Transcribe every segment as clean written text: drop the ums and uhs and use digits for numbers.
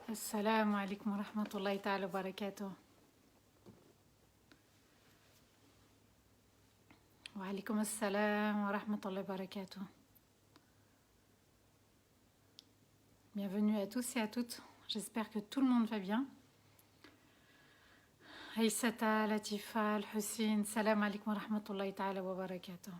السلام عليكم ورحمة الله تعالى وبركاته. وعليكم السلام ورحمة الله وبركاته. Bienvenue à tous et à toutes. J'espère que tout le monde va bien. Aïssata, Latifa, Al-Hussein, salam alaikum wa rahmatullahi ta'ala wa barakatuh.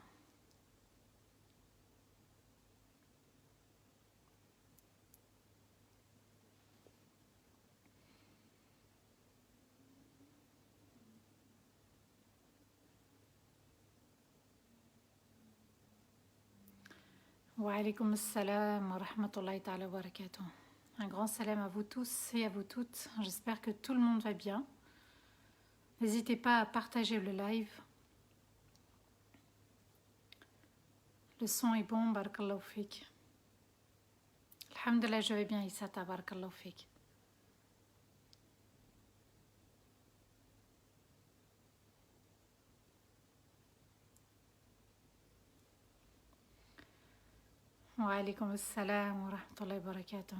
Wa alaikum assalam wa rahmatullahi ta'ala wa barakatuh. Un grand salam à vous tous et à vous toutes. J'espère que tout le monde va bien. N'hésitez pas à partager le live. Le son est bon, barakallahu fik. Alhamdulillah, je vais bien, Issata, barakallahu fik. Wa alaikum assalam wa rahmatullahi wa barakatuh.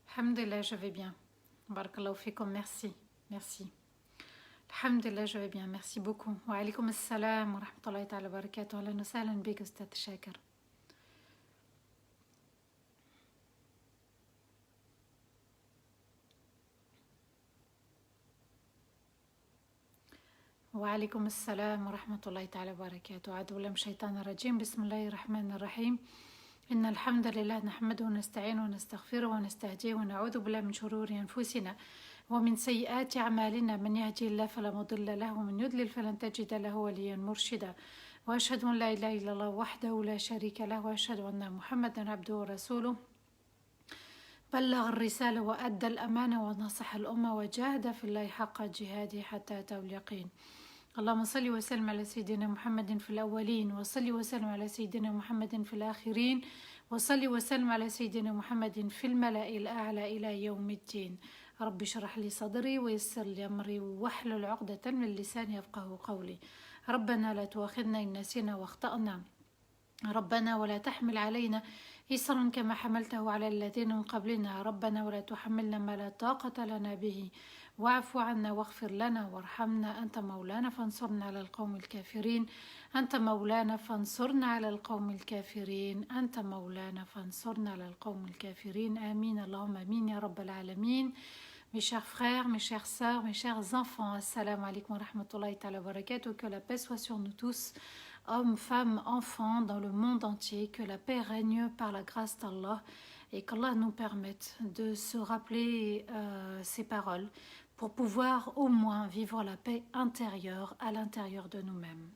Alhamdulillah, je vais bien. Barakallahu fikum, merci. Merci. Alhamdulillah, je vais bien. Merci beaucoup. Wa alaikum assalam wa rahmatullahi ta'ala wa barakatuh. Ahlan wa sahlan bik, Ustad Shakir. وعليكم السلام ورحمة الله تعالى وبركاته. أعوذ بالله من الشيطان الرجيم. بسم الله الرحمن الرحيم. إن الحمد لله نحمده ونستعينه ونستغفره ونستهديه ونعوذ بالله من شرور أنفسنا ومن سيئات أعمالنا. من يهدي الله فلا مضل له ومن يضلل فلن تجد له وليا مرشدا. وأشهد أن لا إله إلا الله وحده لا شريك له وأشهد أن محمدا عبده ورسوله بلغ الرسالة وأدى الأمانة ونصح الأمة وجاهد في الله حق جهاده حتى أتاه اليقين. اللهم صل وسلم على سيدنا محمد في الأولين وصل وسلم على سيدنا محمد في الآخرين وصل وسلم على سيدنا محمد في الملأ الأعلى إلى يوم الدين. رب اشرح لي صدري ويسر لي أمري واحلل عقدة من لساني يفقهوا قولي. ربنا لا تؤاخذنا إن نسينا واخطأنا. ربنا ولا تحمل علينا إصرا كما حملته على الذين من قبلنا. ربنا ولا تحملنا ما لا طاقة لنا به واعف عنا واغفر لنا وارحمنا. أنت مولانا فانصرنا على القوم الكافرين. أنت مولانا فانصرنا على القوم الكافرين. أنت مولانا فانصرنا على القوم الكافرين. آمين اللهم آمين يا رب العالمين. Mes chers frères, mes chères sœurs, mes chers enfants, assalamu alaikum wa rahmatullahi ta'ala wa barakatuh. Que la paix soit sur nous tous, hommes, femmes, enfants, dans le monde entier. Que la paix règne par la grâce d'Allah et qu'Allah nous permette de se rappeler ces paroles pour pouvoir au moins vivre la paix intérieure à l'intérieur de nous-mêmes.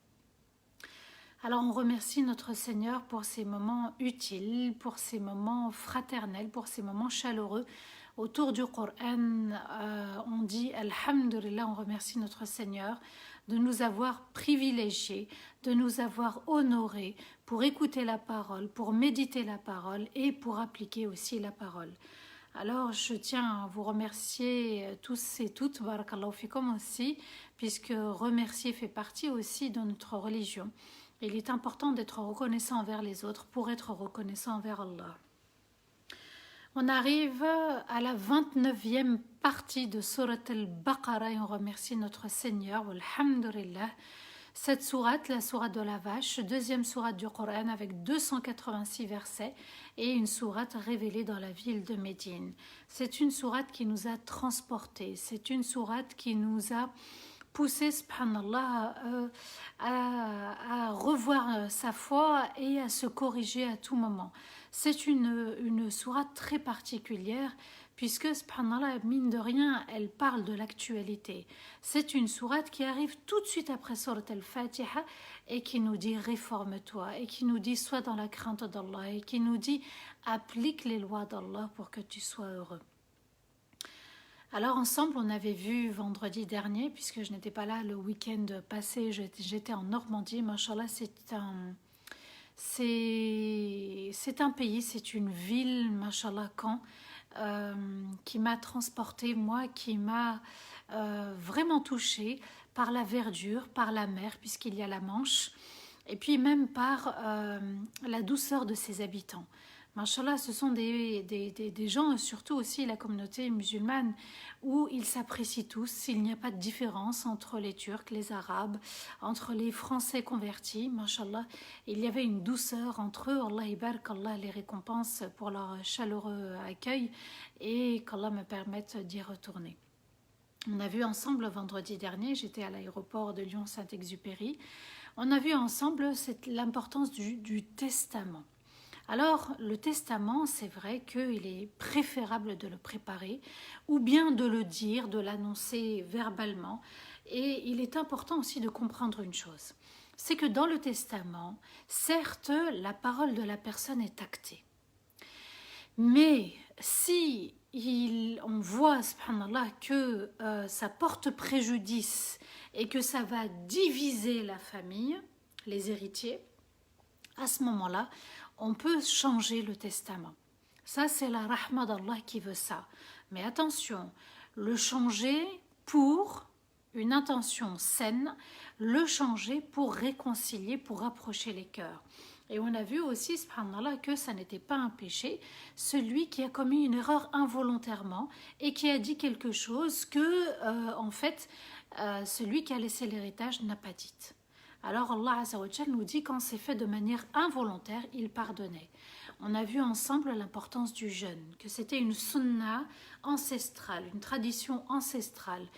Alors on remercie notre Seigneur pour ces moments utiles, pour ces moments fraternels, pour ces moments chaleureux. Autour du Coran, on dit Alhamdulillah, on remercie notre Seigneur de nous avoir privilégiés, de nous avoir honorés pour écouter la parole, pour méditer la parole et pour appliquer aussi la parole. Alors je tiens à vous remercier tous et toutes, barakallahu fikum aussi, puisque remercier fait partie aussi de notre religion. Il est important d'être reconnaissant envers les autres pour être reconnaissant envers Allah. On arrive à la 29e partie de Surat al-Baqarah et on remercie notre Seigneur, alhamdulillah. Cette sourate, la sourate de la vache, deuxième sourate du Coran avec 286 versets et une sourate révélée dans la ville de Médine. C'est une sourate qui nous a transportés, c'est une sourate qui nous a poussé, subhanallah, à revoir sa foi et à se corriger à tout moment. C'est une sourate très particulière puisque, subhanallah, mine de rien, elle parle de l'actualité. C'est une sourate qui arrive tout de suite après Surat al-Fatiha et qui nous dit réforme-toi et qui nous dit sois dans la crainte d'Allah et qui nous dit applique les lois d'Allah pour que tu sois heureux. Alors ensemble, on avait vu vendredi dernier, puisque je n'étais pas là le week-end passé, j'étais en Normandie. Machallah, c'est un pays, c'est une ville, machallah, Caen, qui m'a transportée, moi, qui m'a vraiment touchée par la verdure, par la mer, puisqu'il y a la Manche, et puis même par la douceur de ses habitants. Machallah, ce sont des gens, surtout aussi la communauté musulmane, où ils s'apprécient tous. Il n'y a pas de différence entre les Turcs, les Arabes, entre les Français convertis. Machallah, il y avait une douceur entre eux. Allah ibarak, Allah les récompense pour leur chaleureux accueil et qu'Allah me permette d'y retourner. On a vu ensemble vendredi dernier, j'étais à l'aéroport de Lyon-Saint-Exupéry, on a vu ensemble l'importance du testament. Alors, le testament, c'est vrai qu'il est préférable de le préparer ou bien de le dire, de l'annoncer verbalement. Et il est important aussi de comprendre une chose. C'est que dans le testament, certes, la parole de la personne est actée. Mais si on voit, subhanallah, que ça porte préjudice et que ça va diviser la famille, les héritiers, à ce moment-là, on peut changer le testament. Ça, c'est la rahma d'Allah qui veut ça. Mais attention, le changer pour une intention saine, le changer pour réconcilier, pour rapprocher les cœurs. Et on a vu aussi, subhanallah, que ça n'était pas un péché, celui qui a commis une erreur involontairement et qui a dit quelque chose que, en fait, celui qui a laissé l'héritage n'a pas dit. Alors Allah Azza wa Jal nous dit quand c'est fait de manière involontaire, il pardonnait. On a vu ensemble l'importance du jeûne, que c'était une sunna ancestrale, une tradition ancestrale.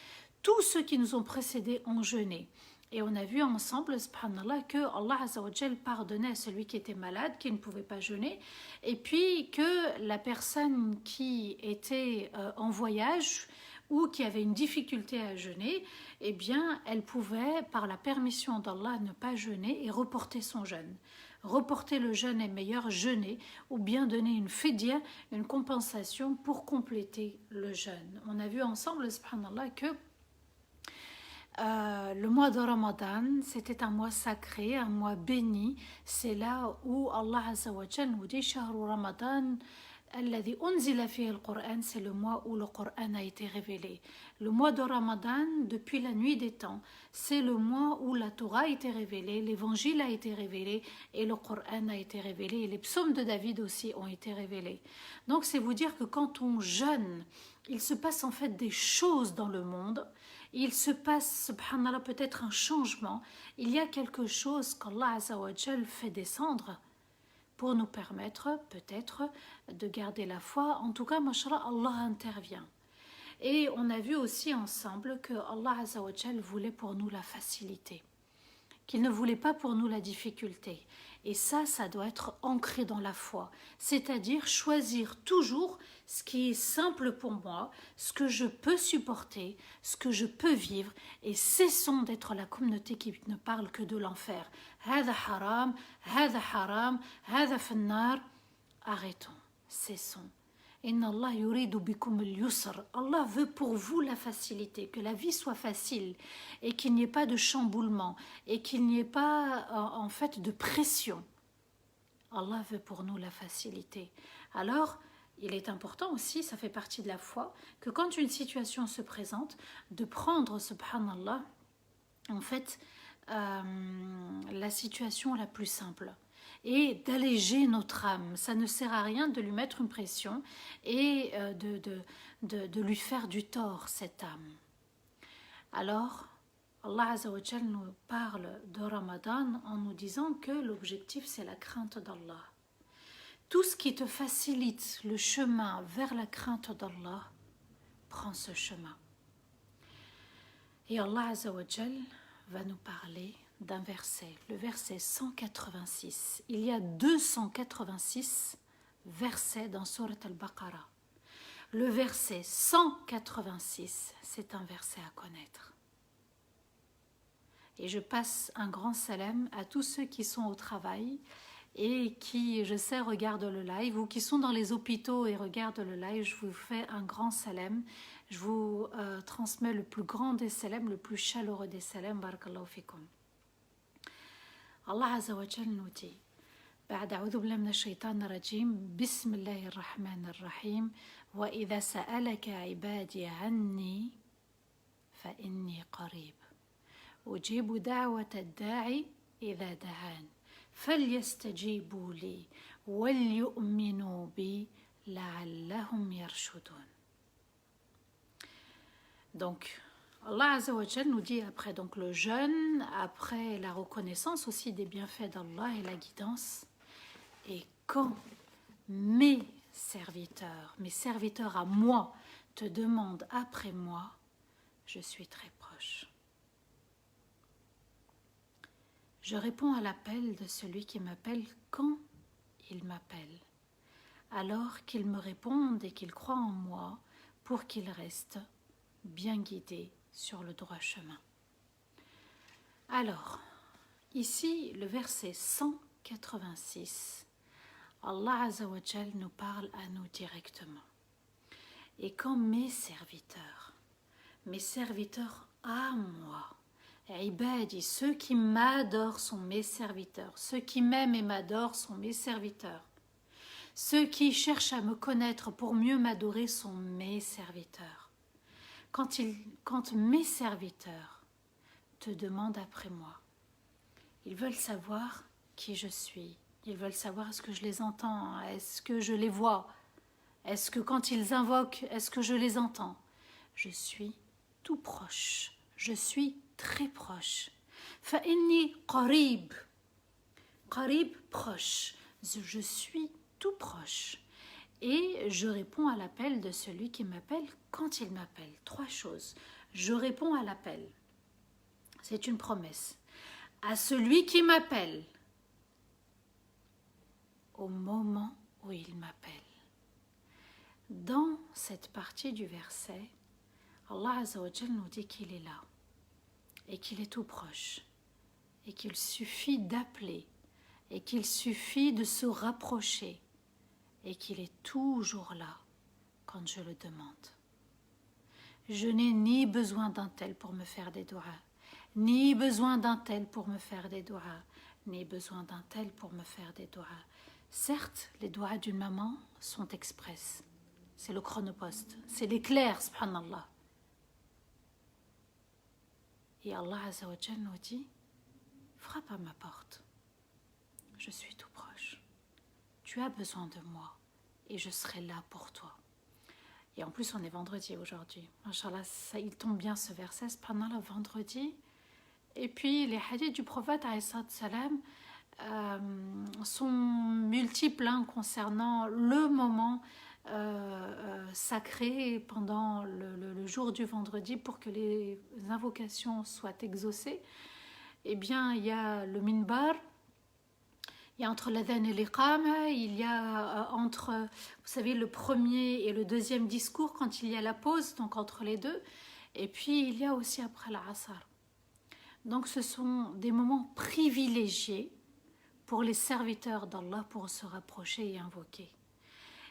Tous ceux qui nous ont précédés ont jeûné. Et on a vu ensemble, subhanallah, que Allah Azza wa Jal pardonnait à celui qui était malade, qui ne pouvait pas jeûner, et puis que la personne qui était en voyage ou qui avait une difficulté à jeûner, eh bien, elle pouvait, par la permission d'Allah, ne pas jeûner et reporter son jeûne. Reporter le jeûne est meilleur, jeûner, ou bien donner une fidya, une compensation pour compléter le jeûne. On a vu ensemble, subhanallah, que le mois de Ramadan, c'était un mois sacré, un mois béni. C'est là où Allah Azza wa Jal nous dit « Shahru Ramadan » c'est le mois où le Coran a été révélé. Le mois de Ramadan, depuis la nuit des temps, c'est le mois où la Torah a été révélée, l'évangile a été révélé et le Coran a été révélé et les psaumes de David aussi ont été révélés. Donc c'est vous dire que quand on jeûne, il se passe en fait des choses dans le monde. Il se passe, subhanallah, peut-être un changement. Il y a quelque chose qu'Allah Azza wa Jal fait descendre pour nous permettre peut-être de garder la foi. En tout cas, mashallah, Allah intervient. Et on a vu aussi ensemble que Allah Azza wa Jal voulait pour nous la facilité, qu'il ne voulait pas pour nous la difficulté. Et ça doit être ancré dans la foi, c'est-à-dire choisir toujours ce qui est simple pour moi, ce que je peux supporter, ce que je peux vivre, et cessons d'être la communauté qui ne parle que de l'enfer. Hada haram, hada haram, hada finnar. Arrêtons, cessons. Inna Allah yuridu bikum al-yusr. Allah veut pour vous la facilité, que la vie soit facile et qu'il n'y ait pas de chamboulement et qu'il n'y ait pas en fait de pression. Allah veut pour nous la facilité. Alors, il est important aussi, ça fait partie de la foi, que quand une situation se présente, de prendre, subhanallah, en fait, la situation la plus simple et d'alléger notre âme. Ça ne sert à rien de lui mettre une pression et de lui faire du tort, cette âme. Alors, Allah Azza wa Jal nous parle de Ramadan en nous disant que l'objectif c'est la crainte d'Allah. Tout ce qui te facilite le chemin vers la crainte d'Allah, prends ce chemin. Et Allah Azza wa Jal va nous parler d'un verset, le verset 186. Il y a 286 versets dans Surat al-Baqarah. Le verset 186, c'est un verset à connaître. Et je passe un grand salam à tous ceux qui sont au travail et qui, je sais, regardent le live ou qui sont dans les hôpitaux et regardent le live, je vous fais un grand salam. Je vous transmets le plus grand des salams, le plus chaleureux des salams. Barakallahu fikum. Allah Azza wa Jal nous dit بعد أعوذ بالله من الشيطان الرجيم بسم الله الرحمن الرحيم وإذا سألك عبادي عني فإني قريب أجيب دعوة الداعي إذا دعان فليستجيبوا لي وليؤمنوا بي لعلهم يرشدون. Donc Allah Azza wa Jal nous dit après donc le jeûne, après la reconnaissance aussi des bienfaits d'Allah et la guidance, et quand mes serviteurs à moi te demandent après moi, je suis très proche. Je réponds à l'appel de celui qui m'appelle quand il m'appelle, alors qu'il me réponde et qu'il croit en moi pour qu'il reste bien guidé sur le droit chemin. Alors, ici, le verset 186, Allah Azza wa Jal nous parle à nous directement. Et quand mes serviteurs à moi, Ibadi, ceux qui m'adorent sont mes serviteurs, ceux qui m'aiment et m'adorent sont mes serviteurs, ceux qui cherchent à me connaître pour mieux m'adorer sont mes serviteurs. Quand mes serviteurs te demandent après moi, ils veulent savoir qui je suis, ils veulent savoir est-ce que je les entends, est-ce que je les vois, est-ce que quand ils invoquent, est-ce que je les entends? Je suis tout proche, je suis très proche. فإني قريب, قريب proche, je suis tout proche. Et je réponds à l'appel de celui qui m'appelle quand il m'appelle. 3 choses. Je réponds à l'appel. C'est une promesse. À celui qui m'appelle au moment où il m'appelle. Dans cette partie du verset, Allah Azza wa Jal nous dit qu'il est là et qu'il est tout proche et qu'il suffit d'appeler et qu'il suffit de se rapprocher et qu'il est toujours là quand je le demande. Je n'ai ni besoin d'un tel pour me faire des doigts, ni besoin d'un tel pour me faire des doigts, ni besoin d'un tel pour me faire des doigts. Certes, les doigts d'une maman sont express. C'est le chronopost, c'est l'éclair, subhanallah. Et Allah Azza wa Jal nous dit, frappe à ma porte. Je suis tout proche. Tu as besoin de moi et je serai là pour toi. Et en plus, on est vendredi aujourd'hui. Inch'Allah, il tombe bien ce verset pendant le vendredi. Et puis, les hadiths du prophète salam sont multiples concernant le moment sacré pendant le jour du vendredi pour que les invocations soient exaucées. Eh bien, il y a le minbar. Il y a entre l'adhan et l'iqama, il y a entre, vous savez, le premier et le deuxième discours quand il y a la pause, donc entre les deux. Et puis, il y a aussi après l'asr. Donc, ce sont des moments privilégiés pour les serviteurs d'Allah pour se rapprocher et invoquer.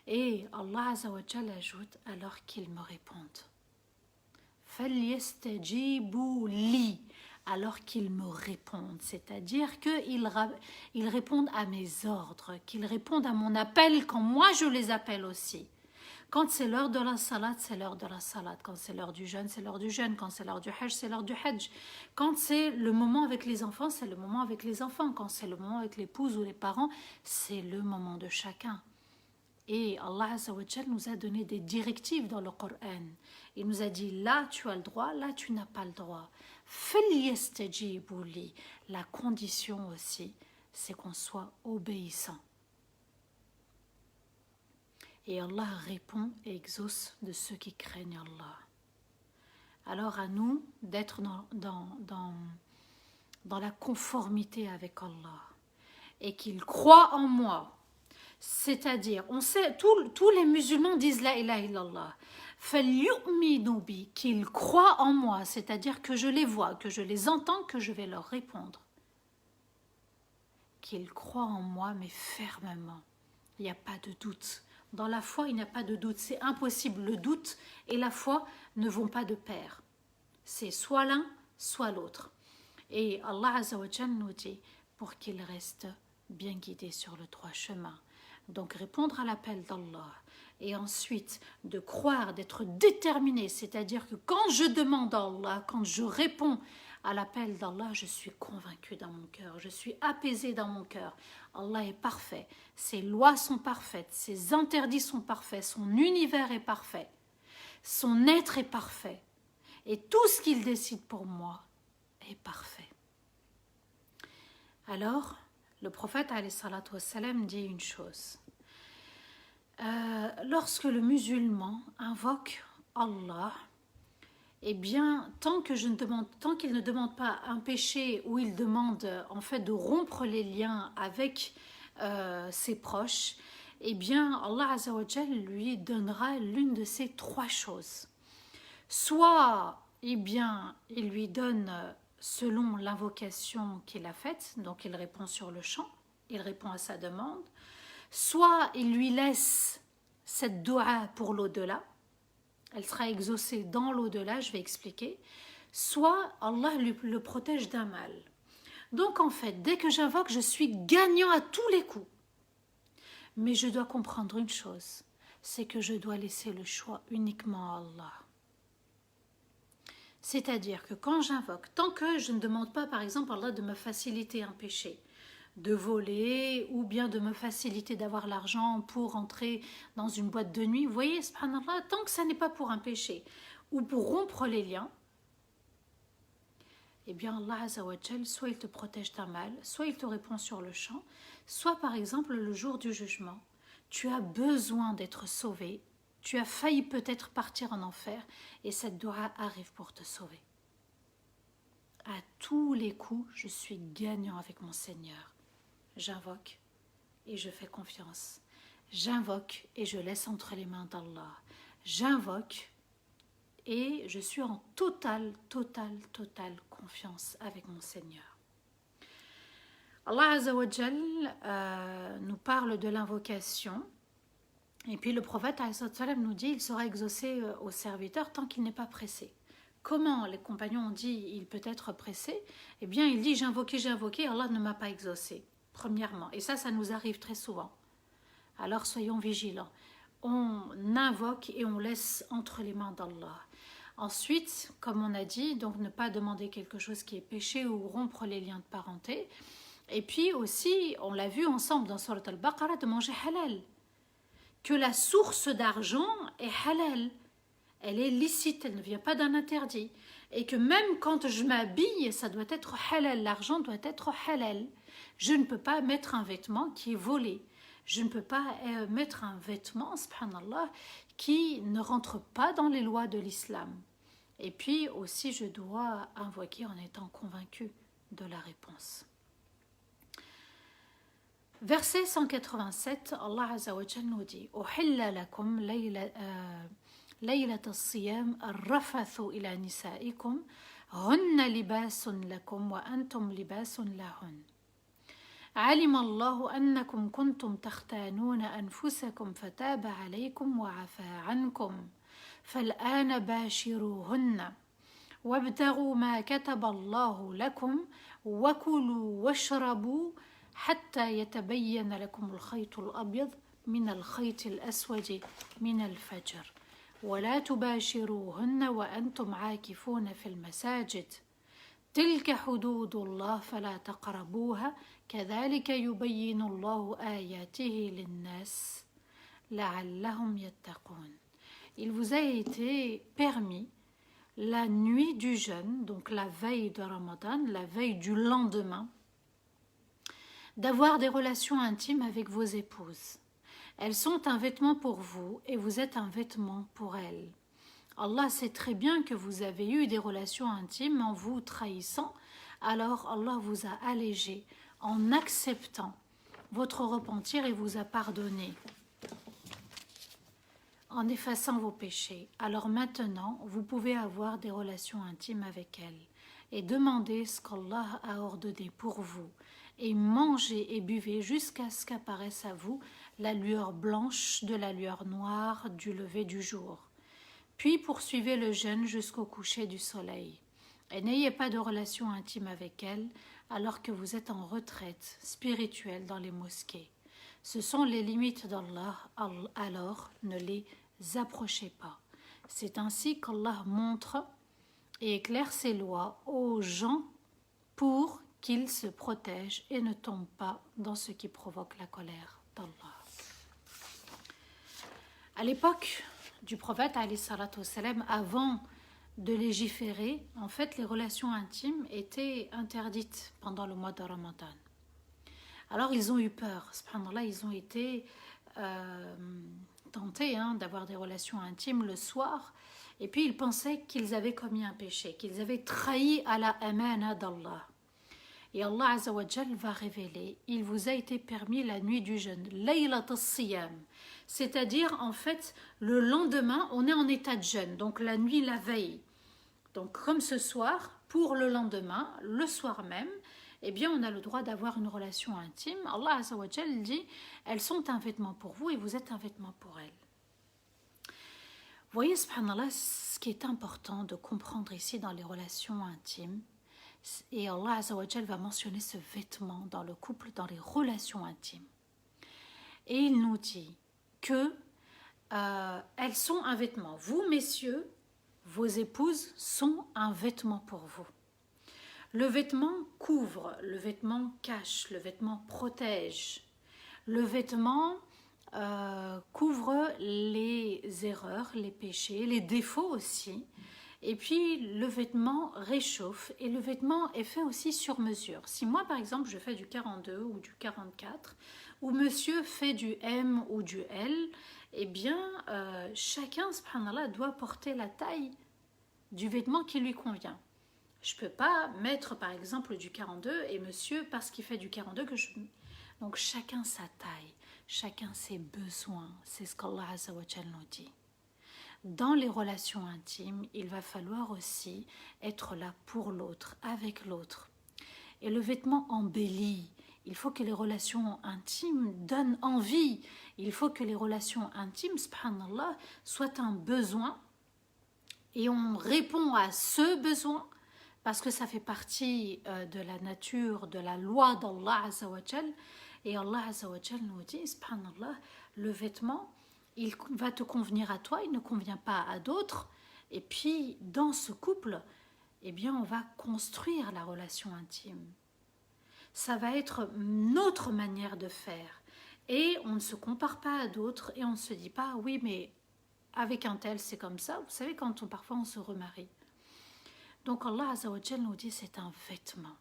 Et Allah Azza wa Jal ajoute alors qu'ils me répondent. فَلْيَسْتَجِيبُوا لِي, alors qu'ils me répondent, c'est-à-dire qu'ils répondent à mes ordres, qu'ils répondent à mon appel quand moi je les appelle aussi. Quand c'est l'heure de la salat, c'est l'heure de la salat. Quand c'est l'heure du jeûne, c'est l'heure du jeûne. Quand c'est l'heure du hajj, c'est l'heure du hajj. Quand c'est le moment avec les enfants, c'est le moment avec les enfants. Quand c'est le moment avec l'épouse ou les parents, c'est le moment de chacun. Et Allah Azza wa Jal nous a donné des directives dans le Coran. Il nous a dit, là tu as le droit, là tu n'as pas le droit. La condition aussi, c'est qu'on soit obéissant. Et Allah répond et exauce de ceux qui craignent Allah. Alors à nous d'être dans la conformité avec Allah et qu'il croit en moi. C'est-à-dire, on sait, tous les musulmans disent la ilaha illallah. فَلْيُؤْمِنُوا بِي, qu'ils croient en moi, c'est-à-dire que je les vois, que je les entends, que je vais leur répondre. qu'il croit en moi, mais fermement. Il n'y a pas de doute. Dans la foi, il n'y a pas de doute. C'est impossible. Le doute et la foi ne vont pas de pair. C'est soit l'un, soit l'autre. Et Allah Azza wa Jal nous dit pour qu'il reste bien guidé sur le droit chemin. Donc répondre à l'appel d'Allah et ensuite de croire, d'être déterminé, c'est-à-dire que quand je demande à Allah, quand je réponds à l'appel d'Allah, je suis convaincu dans mon cœur, je suis apaisé dans mon cœur. Allah est parfait, ses lois sont parfaites, ses interdits sont parfaits, son univers est parfait, son être est parfait et tout ce qu'il décide pour moi est parfait. Alors, le prophète alayhi salatu wassalam dit une chose. Lorsque le musulman invoque Allah, eh bien, tant qu'il ne demande pas un péché ou il demande en fait de rompre les liens avec ses proches, eh bien, Allah Azza wa Jal lui donnera l'une de ces trois choses. Soit, eh bien, il lui donne selon l'invocation qu'il a faite, donc il répond sur le champ, il répond à sa demande, soit il lui laisse cette doua pour l'au-delà, elle sera exaucée dans l'au-delà, je vais expliquer, soit Allah le protège d'un mal. Donc en fait, dès que j'invoque, je suis gagnant à tous les coups. Mais je dois comprendre une chose, c'est que je dois laisser le choix uniquement à Allah. C'est-à-dire que quand j'invoque, tant que je ne demande pas par exemple à Allah de me faciliter un péché, de voler ou bien de me faciliter d'avoir l'argent pour entrer dans une boîte de nuit, vous voyez, subhanallah, tant que ça n'est pas pour un péché ou pour rompre les liens, eh bien Allah Azza wa Jal, soit il te protège d'un mal, soit il te répond sur le champ, soit par exemple le jour du jugement, tu as besoin d'être sauvé, tu as failli peut-être partir en enfer et cette doua arrive pour te sauver. À tous les coups, je suis gagnant avec mon Seigneur. J'invoque et je fais confiance. J'invoque et je laisse entre les mains d'Allah. J'invoque et je suis en totale confiance avec mon Seigneur. Allah Azza wa Jal nous parle de l'invocation. Et puis le prophète nous dit il sera exaucé au serviteur tant qu'il n'est pas pressé. Comment les compagnons ont dit il peut être pressé? Eh bien il dit j'ai invoqué, Allah ne m'a pas exaucé. Premièrement, et ça nous arrive très souvent. Alors soyons vigilants. On invoque et on laisse entre les mains d'Allah. Ensuite, comme on a dit, donc ne pas demander quelque chose qui est péché ou rompre les liens de parenté. Et puis aussi, on l'a vu ensemble dans Surat al-Baqarah, de manger halal. Que la source d'argent est halal. Elle est licite, elle ne vient pas d'un interdit. Et que même quand je m'habille, ça doit être halal, l'argent doit être halal. Je ne peux pas mettre un vêtement qui est volé. Je ne peux pas mettre un vêtement, subhanallah, qui ne rentre pas dans les lois de l'islam. Et puis aussi, je dois invoquer en étant convaincu de la réponse. Verset 187, Allah Azza wa Jal nous dit Uhilla lakum laylat as-siyam ar-rafathu ila nisaikum hunna libasun lakum wa antum libasun lahun. علم الله أنكم كنتم تختانون أنفسكم فتاب عليكم وعفى عنكم فالآن باشروهن وابتغوا ما كتب الله لكم وكلوا واشربوا حتى يتبين لكم الخيط الأبيض من الخيط الأسود من الفجر ولا تباشروهن وأنتم عاكفون في المساجد تلك حدود الله فلا تقربوها كذلك يبين الله آياته للناس لعلهم يتقون. Il vous a été permis la nuit du jeûne, donc la veille de Ramadan, la veille du lendemain, d'avoir des relations intimes avec vos épouses. Elles sont un vêtement pour vous et vous êtes un vêtement pour elles. Allah sait très bien que vous avez eu des relations intimes en vous trahissant, alors Allah vous a allégé en acceptant votre repentir et vous a pardonné en effaçant vos péchés. Alors maintenant, vous pouvez avoir des relations intimes avec elles et demander ce qu'Allah a ordonné pour vous et mangez et buvez jusqu'à ce qu'apparaisse à vous la lueur blanche de la lueur noire du lever du jour. Puis poursuivez le jeûne jusqu'au coucher du soleil. Et n'ayez pas de relation intime avec elle alors que vous êtes en retraite spirituelle dans les mosquées. Ce sont les limites d'Allah, alors ne les approchez pas. C'est ainsi qu'Allah montre et éclaire ses lois aux gens pour qu'ils se protègent et ne tombent pas dans ce qui provoque la colère d'Allah. À l'époque du prophète, avant de légiférer, en fait, les relations intimes étaient interdites pendant le mois de Ramadan. Alors, ils ont eu peur. Subhanallah, ils ont été tentés d'avoir des relations intimes le soir. Et puis, ils pensaient qu'ils avaient commis un péché, qu'ils avaient trahi à la amana d'Allah. Et Allah Azza wa Jal va révéler, il vous a été permis la nuit du jeûne, Laylat as-Siyam. C'est-à-dire, en fait, le lendemain, on est en état de jeûne, donc la nuit, la veille. Donc, comme ce soir, pour le lendemain, le soir même, eh bien, on a le droit d'avoir une relation intime. Allah Azza wa Jal dit, elles sont un vêtement pour vous et vous êtes un vêtement pour elles. Vous voyez, subhanallah, ce qui est important de comprendre ici dans les relations intimes, et Allah Azza wa Jal va mentionner ce vêtement dans le couple, dans les relations intimes. Et il nous dit que elles sont un vêtement. Vous, messieurs, vos épouses sont un vêtement pour vous. Le vêtement couvre, le vêtement cache, le vêtement protège. Le vêtement couvre les erreurs, les péchés, les défauts aussi. Et puis le vêtement réchauffe et le vêtement est fait aussi sur mesure. Si moi par exemple je fais du 42 ou du 44 ou monsieur fait du M ou du L, eh bien chacun, subhanallah, doit porter la taille du vêtement qui lui convient. Je ne peux pas mettre par exemple du 42 et monsieur parce qu'il fait du 42 que je... Donc chacun sa taille, chacun ses besoins, c'est ce qu'Allah Azza wa Jal nous dit. Dans les relations intimes, il va falloir aussi être là pour l'autre, avec l'autre. Et le vêtement embellit. Il faut que les relations intimes donnent envie. Il faut que les relations intimes, subhanallah, soient un besoin. Et on répond à ce besoin parce que ça fait partie de la nature, de la loi d'Allah Azza wa Jal. Et Allah Azza wa Jal nous dit, subhanallah, le vêtement, il va te convenir à toi, il ne convient pas à d'autres. Et puis, dans ce couple, eh bien, on va construire la relation intime. Ça va être notre manière de faire. Et on ne se compare pas à d'autres et on ne se dit pas, oui, mais avec un tel, c'est comme ça. Vous savez, parfois on se remarie. Donc, Allah Azza wa Jal nous dit, c'est un vêtement.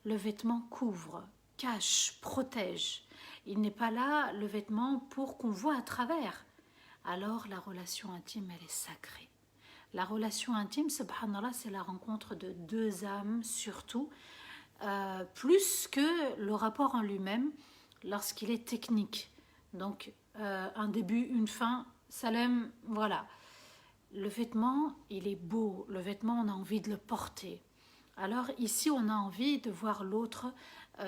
Le vêtement couvre, cache, protège. Il n'est pas là, le vêtement, pour qu'on voit à travers. Alors la relation intime, elle est sacrée. La relation intime, subhanallah, c'est la rencontre de deux âmes surtout, plus que le rapport en lui-même lorsqu'il est technique. Donc un début, une fin, salam, voilà. Le vêtement, il est beau, le vêtement, on a envie de le porter. Alors ici, on a envie de voir l'autre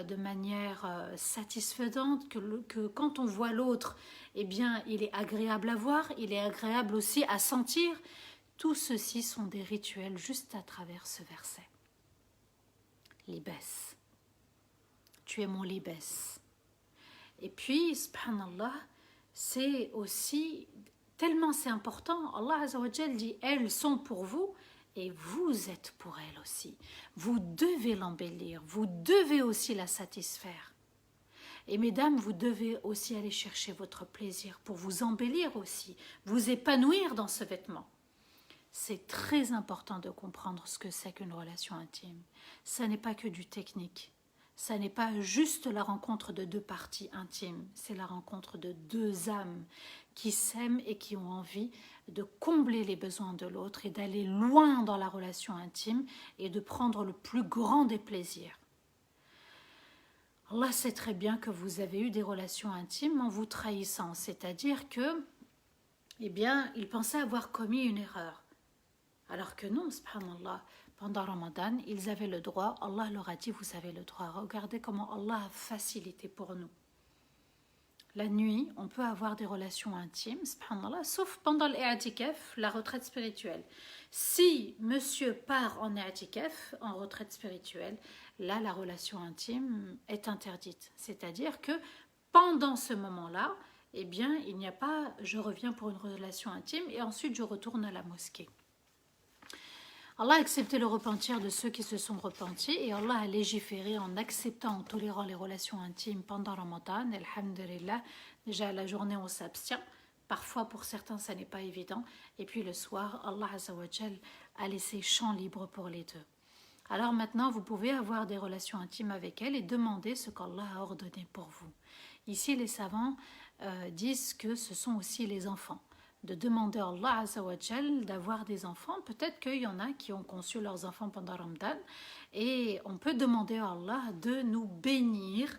de manière satisfaisante, que quand on voit l'autre, eh bien, il est agréable à voir, il est agréable aussi à sentir. Tout ceci sont des rituels juste à travers ce verset. Libès. Tu es mon libès. Et puis, subhanallah, c'est aussi, tellement c'est important, Allah Azza wa Jal dit, elles sont pour vous, et vous êtes pour elle aussi. Vous devez l'embellir, vous devez aussi la satisfaire. Et mesdames, vous devez aussi aller chercher votre plaisir pour vous embellir aussi, vous épanouir dans ce vêtement. C'est très important de comprendre ce que c'est qu'une relation intime. Ça n'est pas que du technique. Ça n'est pas juste la rencontre de deux parties intimes. C'est la rencontre de deux âmes qui s'aiment et qui ont envie de combler les besoins de l'autre et d'aller loin dans la relation intime et de prendre le plus grand des plaisirs. Allah sait très bien que vous avez eu des relations intimes en vous trahissant, c'est-à-dire que, eh bien, il pensait avoir commis une erreur. Alors que non, subhanallah, pendant Ramadan, ils avaient le droit, Allah leur a dit, vous avez le droit. Regardez comment Allah a facilité pour nous. La nuit, on peut avoir des relations intimes, subhanallah, sauf pendant l'i'tikaf, la retraite spirituelle. Si monsieur part en i'tikaf, en retraite spirituelle, là, la relation intime est interdite. C'est-à-dire que pendant ce moment-là, eh bien, il n'y a pas « je reviens pour une relation intime » et ensuite je retourne à la mosquée. Allah a accepté le repentir de ceux qui se sont repentis et Allah a légiféré en acceptant, en tolérant les relations intimes pendant Ramadan. Alhamdulillah, déjà la journée on s'abstient. Parfois pour certains ça n'est pas évident. Et puis le soir, Allah Azza wa Jal a laissé champ libre pour les deux. Alors maintenant vous pouvez avoir des relations intimes avec elle et demander ce qu'Allah a ordonné pour vous. Ici les savants disent que ce sont aussi les enfants. De demander à Allah Azza wa Jal d'avoir des enfants. Peut-être qu'il y en a qui ont conçu leurs enfants pendant Ramadan et on peut demander à Allah de nous bénir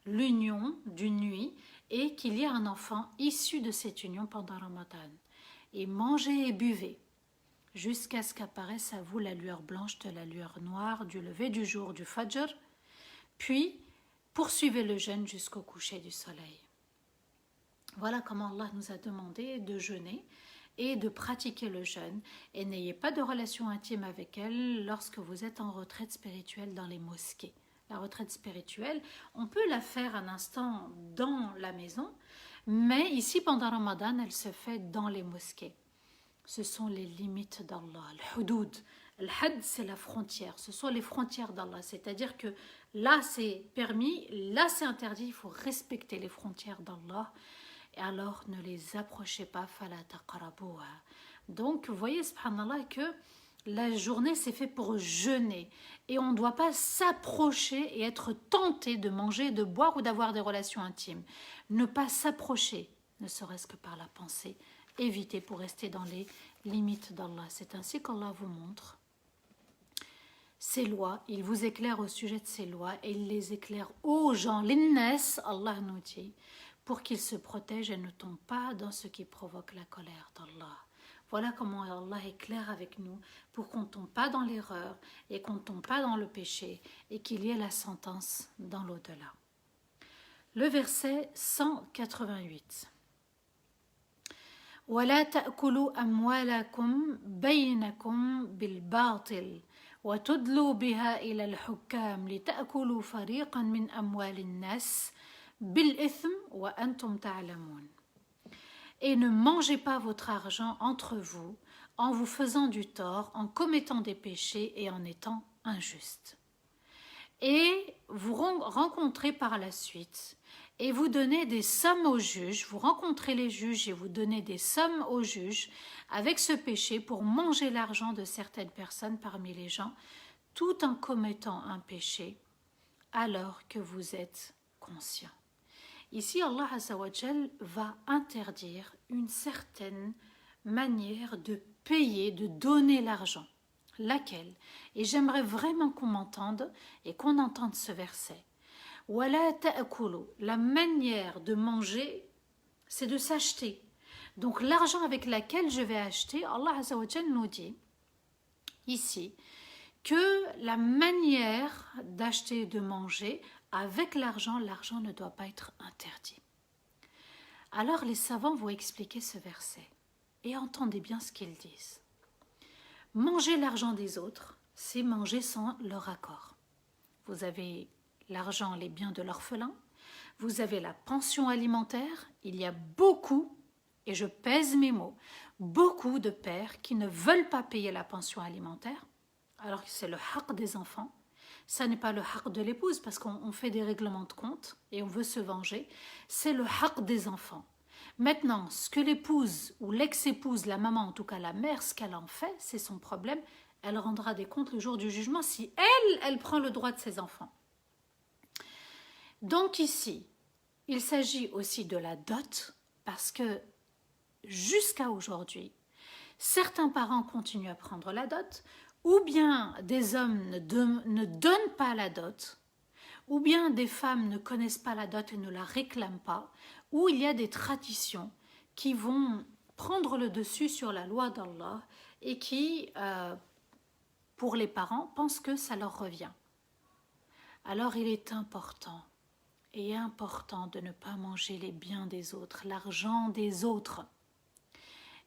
l'union d'une nuit et qu'il y ait un enfant issu de cette union pendant Ramadan. Et mangez et buvez jusqu'à ce qu'apparaisse à vous la lueur blanche de la lueur noire du lever du jour du Fajr, puis poursuivez le jeûne jusqu'au coucher du soleil. Voilà comment Allah nous a demandé de jeûner et de pratiquer le jeûne. Et n'ayez pas de relation intime avec elle lorsque vous êtes en retraite spirituelle dans les mosquées. La retraite spirituelle, on peut la faire un instant dans la maison, mais ici pendant Ramadan, elle se fait dans les mosquées. Ce sont les limites d'Allah, al-hudud. Al-had, c'est la frontière, ce sont les frontières d'Allah. C'est-à-dire que là c'est permis, là c'est interdit, il faut respecter les frontières d'Allah. Et alors ne les approchez pas, fala taqrabuha. Donc vous voyez subhanallah que la journée c'est fait pour jeûner et on ne doit pas s'approcher et être tenté de manger, de boire ou d'avoir des relations intimes. Ne pas s'approcher, ne serait-ce que par la pensée. Évitez pour rester dans les limites d'Allah. C'est ainsi qu'Allah vous montre ses lois, il vous éclaire au sujet de ses lois et il les éclaire aux gens, l'innas, Allah nous dit, pour qu'ils se protègent et ne tombent pas dans ce qui provoque la colère d'Allah. Voilà comment Allah est clair avec nous pour qu'on ne tombe pas dans l'erreur et qu'on ne tombe pas dans le péché et qu'il y ait la sentence dans l'au-delà. Le verset 188. وَلَا تَأْكُلُوا أَمْوَالَكُمْ بَيْنَكُمْ بِالْبَاطِلِ وَتُدْلُوا بِهَا إِلَى الْحُكَّامِ لِتَأْكُلُوا فَرِيقًا مِنْ أَمْوَالِ النَّاسِ بِالْإِثْمِ وَأَنْتُمْ تَعْلَمُونَ. Et ne mangez pas votre argent entre vous en vous faisant du tort, en commettant des péchés et en étant injuste. Et vous rencontrez par la suite et vous donnez des sommes aux juges, vous rencontrez les juges et vous donnez des sommes aux juges avec ce péché pour manger l'argent de certaines personnes parmi les gens, tout en commettant un péché alors que vous êtes conscient. Ici, Allah Azza wa Jal va interdire une certaine manière de payer, de donner l'argent. Laquelle? Et j'aimerais vraiment qu'on m'entende et qu'on entende ce verset. Wala ta'kulu, la manière de manger, c'est de s'acheter. Donc l'argent avec lequel je vais acheter, Allah Azza wa Jal nous dit ici que la manière d'acheter et de manger, avec l'argent, l'argent ne doit pas être interdit. Alors les savants vont expliquer ce verset et entendez bien ce qu'ils disent. Manger l'argent des autres, c'est manger sans leur accord. Vous avez l'argent, les biens de l'orphelin, vous avez la pension alimentaire, il y a beaucoup, et je pèse mes mots, beaucoup de pères qui ne veulent pas payer la pension alimentaire, alors que c'est le haqq des enfants. Ça n'est pas le haqq de l'épouse parce qu'on fait des règlements de compte et on veut se venger. C'est le haqq des enfants. Maintenant, ce que l'épouse ou l'ex-épouse, la maman, en tout cas la mère, ce qu'elle en fait, c'est son problème. Elle rendra des comptes le jour du jugement si elle prend le droit de ses enfants. Donc ici, il s'agit aussi de la dot parce que jusqu'à aujourd'hui, certains parents continuent à prendre la dot, ou bien des hommes ne donnent pas la dot, ou bien des femmes ne connaissent pas la dot et ne la réclament pas, ou il y a des traditions qui vont prendre le dessus sur la loi d'Allah et qui pour les parents, pensent que ça leur revient. Alors il est important de ne pas manger les biens des autres, l'argent des autres.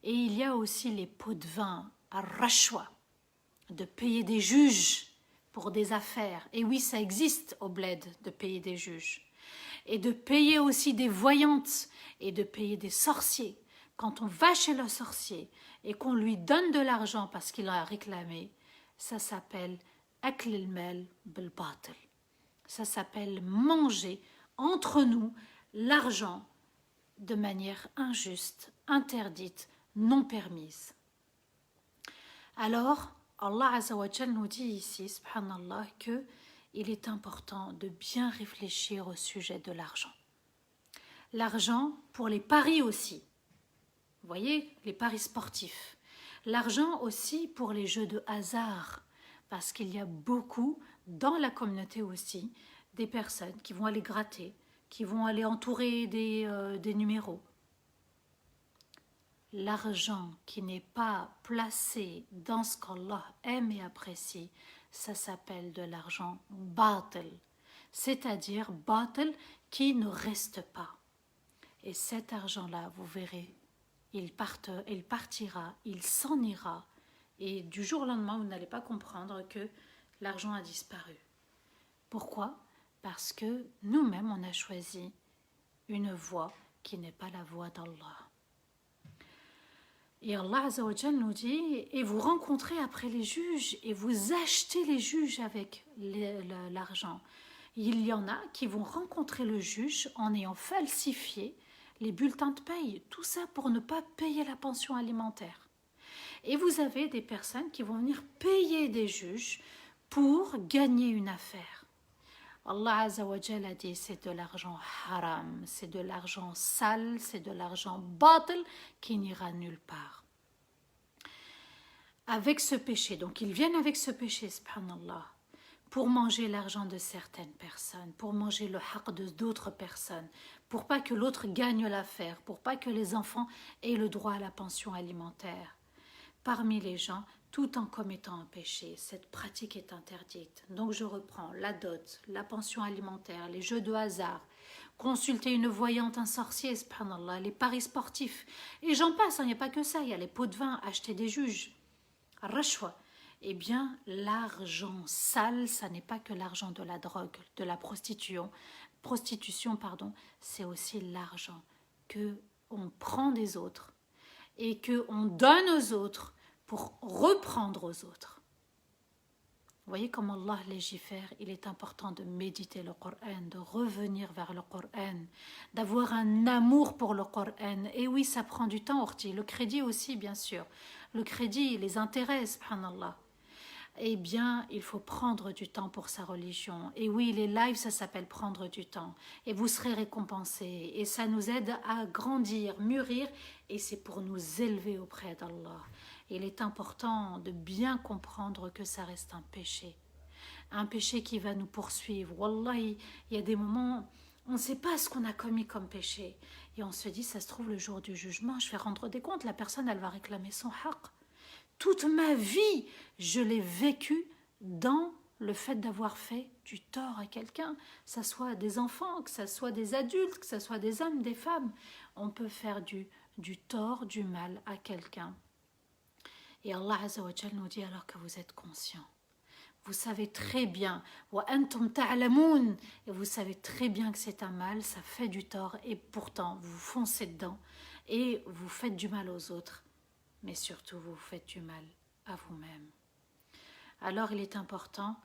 Et il y a aussi les pots de vin, ar-rashwa, de payer des juges pour des affaires. Et oui, ça existe au bled de payer des juges. Et de payer aussi des voyantes et de payer des sorciers. Quand on va chez le sorcier et qu'on lui donne de l'argent parce qu'il a réclamé, ça s'appelle akl al-mal bil-batil. Ça s'appelle manger entre nous l'argent de manière injuste, interdite, non permise. Alors, Allah Azza wa Jal nous dit ici, subhanallah, que il est important de bien réfléchir au sujet de l'argent. L'argent pour les paris aussi. Vous voyez, les paris sportifs. L'argent aussi pour les jeux de hasard, parce qu'il y a beaucoup, dans la communauté aussi, des personnes qui vont aller gratter, qui vont aller entourer des numéros. L'argent qui n'est pas placé dans ce qu'Allah aime et apprécie, ça s'appelle de l'argent batil, c'est-à-dire batil qui ne reste pas. Et cet argent-là, vous verrez, il partira, il s'en ira, et du jour au lendemain, vous n'allez pas comprendre que l'argent a disparu. Pourquoi ? Parce que nous-mêmes, on a choisi une voie qui n'est pas la voie d'Allah. Et Allah Azza wa Jal nous dit, et vous rencontrez après les juges, et vous achetez les juges avec l'argent. Il y en a qui vont rencontrer le juge en ayant falsifié les bulletins de paye, tout ça pour ne pas payer la pension alimentaire. Et vous avez des personnes qui vont venir payer des juges pour gagner une affaire. Allah Azza wa Jal a dit, c'est de l'argent haram, c'est de l'argent sale, c'est de l'argent batil qui n'ira nulle part. Avec ce péché, donc ils viennent avec ce péché, subhanallah, pour manger l'argent de certaines personnes, pour manger le haqq de d'autres personnes, pour pas que l'autre gagne l'affaire, pour pas que les enfants aient le droit à la pension alimentaire. Parmi les gens, tout en commettant un péché, cette pratique est interdite. Donc je reprends la dot, la pension alimentaire, les jeux de hasard, consulter une voyante, un sorcier, subhanallah, les paris sportifs. Et j'en passe, il n'y a pas que ça, il y a les pots de vin, acheter des juges, rashwa. Eh bien, l'argent sale, ça n'est pas que l'argent de la drogue, de la prostitution, c'est aussi l'argent qu'on prend des autres et qu'on donne aux autres pour reprendre aux autres. Vous voyez comme Allah légifère, il est important de méditer le Coran, de revenir vers le Coran, d'avoir un amour pour le Coran. Et oui, ça prend du temps, Orti. Le crédit aussi, bien sûr. Le crédit, les intérêts, subhanallah. Eh bien, il faut prendre du temps pour sa religion. Et oui, les lives, ça s'appelle prendre du temps. Et vous serez récompensés. Et ça nous aide à grandir, mûrir. Et c'est pour nous élever auprès d'Allah. Il est important de bien comprendre que ça reste un péché. Un péché qui va nous poursuivre. Wallahi, il y a des moments, on ne sait pas ce qu'on a commis comme péché. Et on se dit, ça se trouve, le jour du jugement, je vais rendre des comptes. La personne, elle va réclamer son haqq. Toute ma vie, je l'ai vécu dans le fait d'avoir fait du tort à quelqu'un, que ce soit des enfants, que ce soit des adultes, que ce soit des hommes, des femmes. On peut faire du tort, du mal à quelqu'un. Et Allah Azza wa Jal nous dit alors que vous êtes conscient. Vous savez très bien, et vous savez très bien que c'est un mal, ça fait du tort, et pourtant vous foncez dedans et vous faites du mal aux autres. Mais surtout, vous faites du mal à vous-même. Alors, il est important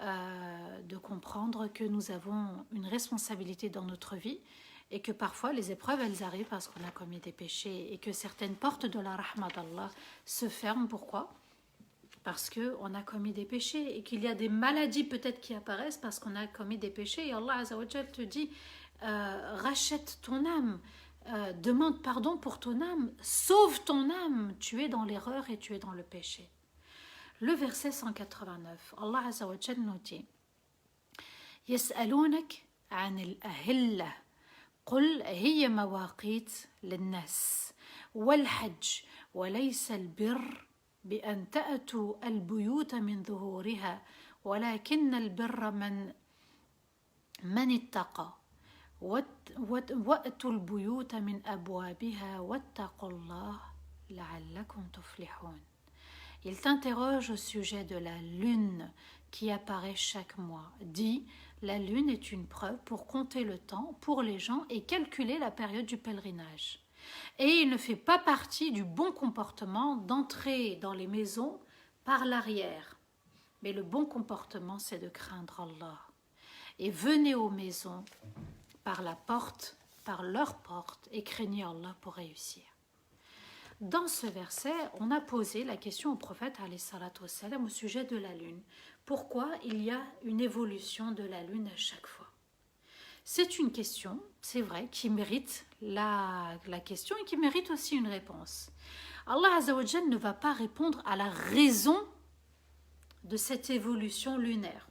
de comprendre que nous avons une responsabilité dans notre vie et que parfois, les épreuves, elles arrivent parce qu'on a commis des péchés et que certaines portes de la rahma d'Allah se ferment. Pourquoi ? Parce qu'on a commis des péchés et qu'il y a des maladies peut-être qui apparaissent parce qu'on a commis des péchés. Et Allah Azza wa Jal te dit, rachète ton âme. Demande pardon pour ton âme, sauve ton âme, tu es dans l'erreur et tu es dans le péché. Le verset 189, Allah Azza wa Jal nous dit يسألونك عن الأهلة قل هي مواقيت للناس والحج وليس البر بأن تأتوا البيوت من ظهورها ولكن البر من اتقى وأتوا البيوت من أبوابها واتقوا الله لعلكم تفلحون. Il t'interroge au sujet de la lune qui apparaît chaque mois. Dit, la lune est une preuve pour compter le temps pour les gens et calculer la période du pèlerinage. Et il ne fait pas partie du bon comportement d'entrer dans les maisons par l'arrière. Mais le bon comportement, c'est de craindre Allah. Et venez aux maisons par la porte, par leur porte, et craignez Allah pour réussir. Dans ce verset, on a posé la question au prophète alayhi salatu wassalam, au sujet de la lune. Pourquoi il y a une évolution de la lune à chaque fois? C'est une question, c'est vrai, qui mérite la question et qui mérite aussi une réponse. Allah Azza wa Jal ne va pas répondre à la raison de cette évolution lunaire.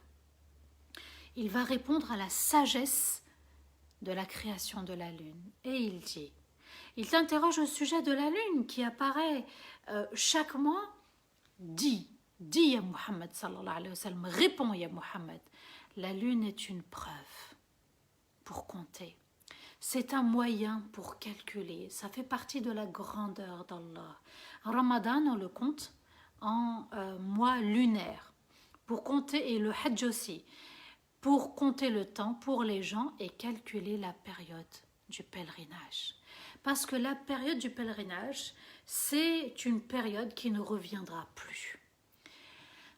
Il va répondre à la sagesse de la création de la lune. Et il dit, il t'interroge au sujet de la lune qui apparaît chaque mois. Dis Ya Muhammad sallallahu alayhi wa sallam, réponds Ya Muhammad, la lune est une preuve pour compter. C'est un moyen pour calculer. Ça fait partie de la grandeur d'Allah. Ramadan, on le compte en mois lunaire pour compter, et le Hajj aussi, pour compter le temps pour les gens et calculer la période du pèlerinage. Parce que la période du pèlerinage, c'est une période qui ne reviendra plus.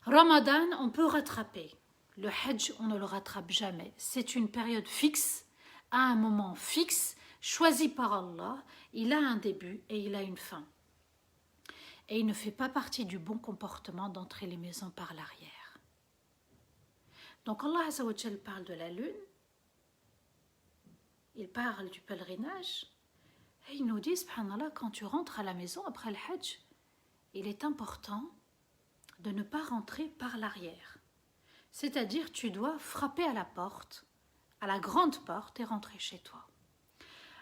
Ramadan, on peut rattraper. Le Hajj, on ne le rattrape jamais. C'est une période fixe, à un moment fixe, choisi par Allah. Il a un début et il a une fin. Et il ne fait pas partie du bon comportement d'entrer les maisons par l'arrière. Donc Allah Azza wa Jal parle de la lune, il parle du pèlerinage, et il nous dit, subhanallah, quand tu rentres à la maison après le Hajj, il est important de ne pas rentrer par l'arrière. C'est-à-dire, tu dois frapper à la porte, à la grande porte, et rentrer chez toi.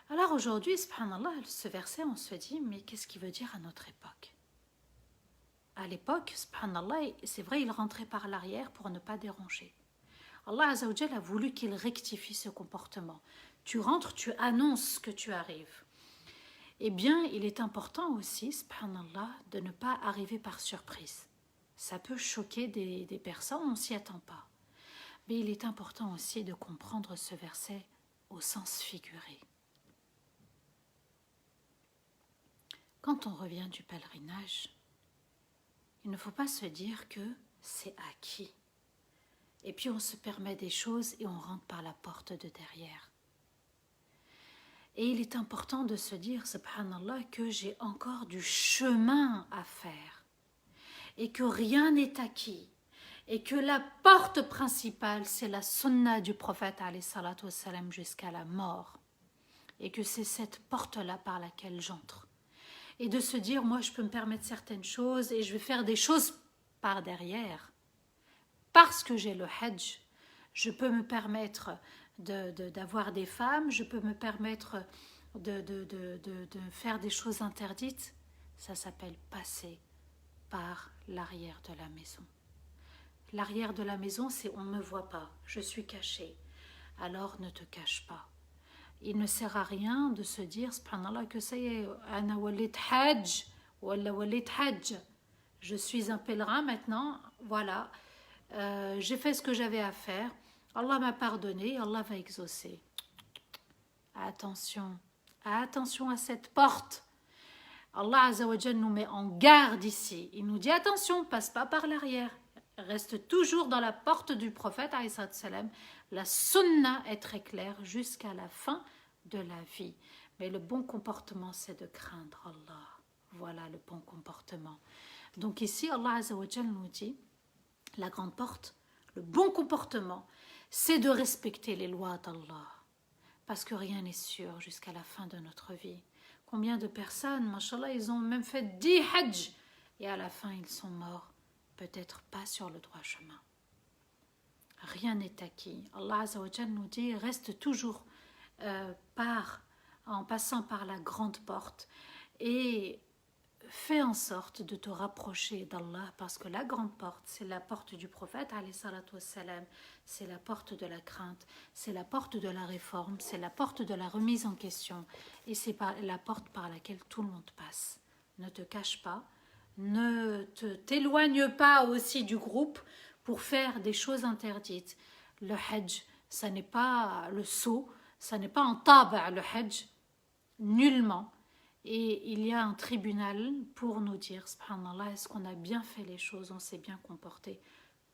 Alors aujourd'hui, subhanallah, ce verset, on se dit, mais qu'est-ce qu'il veut dire à notre époque? À l'époque, subhanallah, c'est vrai, il rentrait par l'arrière pour ne pas déranger. Allah Azza wa Jal a voulu qu'il rectifie ce comportement. Tu rentres, tu annonces que tu arrives. Eh bien, il est important aussi, subhanallah, de ne pas arriver par surprise. Ça peut choquer des personnes, on ne s'y attend pas. Mais il est important aussi de comprendre ce verset au sens figuré. Quand on revient du pèlerinage, il ne faut pas se dire que c'est acquis. Et puis on se permet des choses et on rentre par la porte de derrière. Et il est important de se dire, subhanallah, que j'ai encore du chemin à faire. Et que rien n'est acquis. Et que la porte principale, c'est la sunna du prophète alayhi salatu wassalam jusqu'à la mort. Et que c'est cette porte-là par laquelle j'entre. Et de se dire, moi je peux me permettre certaines choses et je vais faire des choses par derrière. Parce que j'ai le Hajj, je peux me permettre d'avoir des femmes, je peux me permettre de faire des choses interdites. Ça s'appelle passer par l'arrière de la maison. L'arrière de la maison, c'est on ne me voit pas, je suis cachée. Alors ne te cache pas. Il ne sert à rien de se dire, subhanallah, que ça y est, ana walit hajj, walla walit hajj. Je suis un pèlerin maintenant, voilà. J'ai fait ce que j'avais à faire. Allah m'a pardonné, Allah va exaucer. Attention, attention à cette porte. Allah Azza wa Jal nous met en garde ici. Il nous dit attention, passe pas par l'arrière. Reste toujours dans la porte du prophète alayhi salam. La sunna est très claire jusqu'à la fin de la vie. Mais le bon comportement, c'est de craindre Allah. Voilà le bon comportement. Donc ici, Allah Azza wa Jal nous dit, la grande porte, le bon comportement, c'est de respecter les lois d'Allah. Parce que rien n'est sûr jusqu'à la fin de notre vie. Combien de personnes, mashallah, ils ont même fait 10 hajj et à la fin ils sont morts, peut-être pas sur le droit chemin. Rien n'est acquis. Allah Azza wa Jal nous dit, reste toujours en passant par la grande porte et fais en sorte de te rapprocher d'Allah parce que la grande porte, c'est la porte du prophète, alayhi salatu wassalam, c'est la porte de la crainte, c'est la porte de la réforme, c'est la porte de la remise en question et c'est la porte par laquelle tout le monde passe. Ne te cache pas, ne t'éloigne pas aussi du groupe pour faire des choses interdites. Le hajj, ça n'est pas le saut, ça n'est pas en taba' le hajj, nullement. Et il y a un tribunal pour nous dire, subhanallah, est-ce qu'on a bien fait les choses, on s'est bien comporté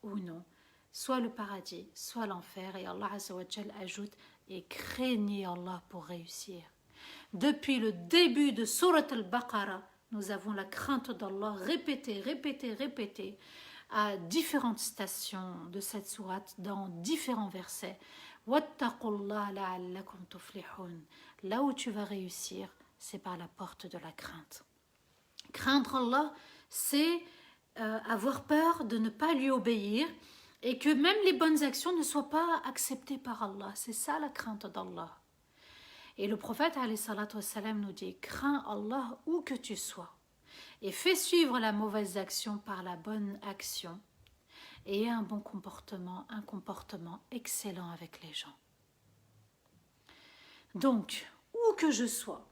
ou non. Soit le paradis, soit l'enfer. Et Allah Azza wa Jal ajoute, et craignez Allah pour réussir. Depuis le début de Surat al-Baqarah, nous avons la crainte d'Allah répétée à différentes stations de cette sourate, dans différents versets. Wattaqullah la'allakum tuflihun. Là où tu vas réussir, c'est par la porte de la crainte. Craindre Allah, c'est avoir peur de ne pas lui obéir et que même les bonnes actions ne soient pas acceptées par Allah. C'est ça la crainte d'Allah. Et le prophète alayhi salatu wassalam nous dit, crains Allah où que tu sois et fais suivre la mauvaise action par la bonne action et aie un bon comportement, un comportement excellent avec les gens. Donc, où que je sois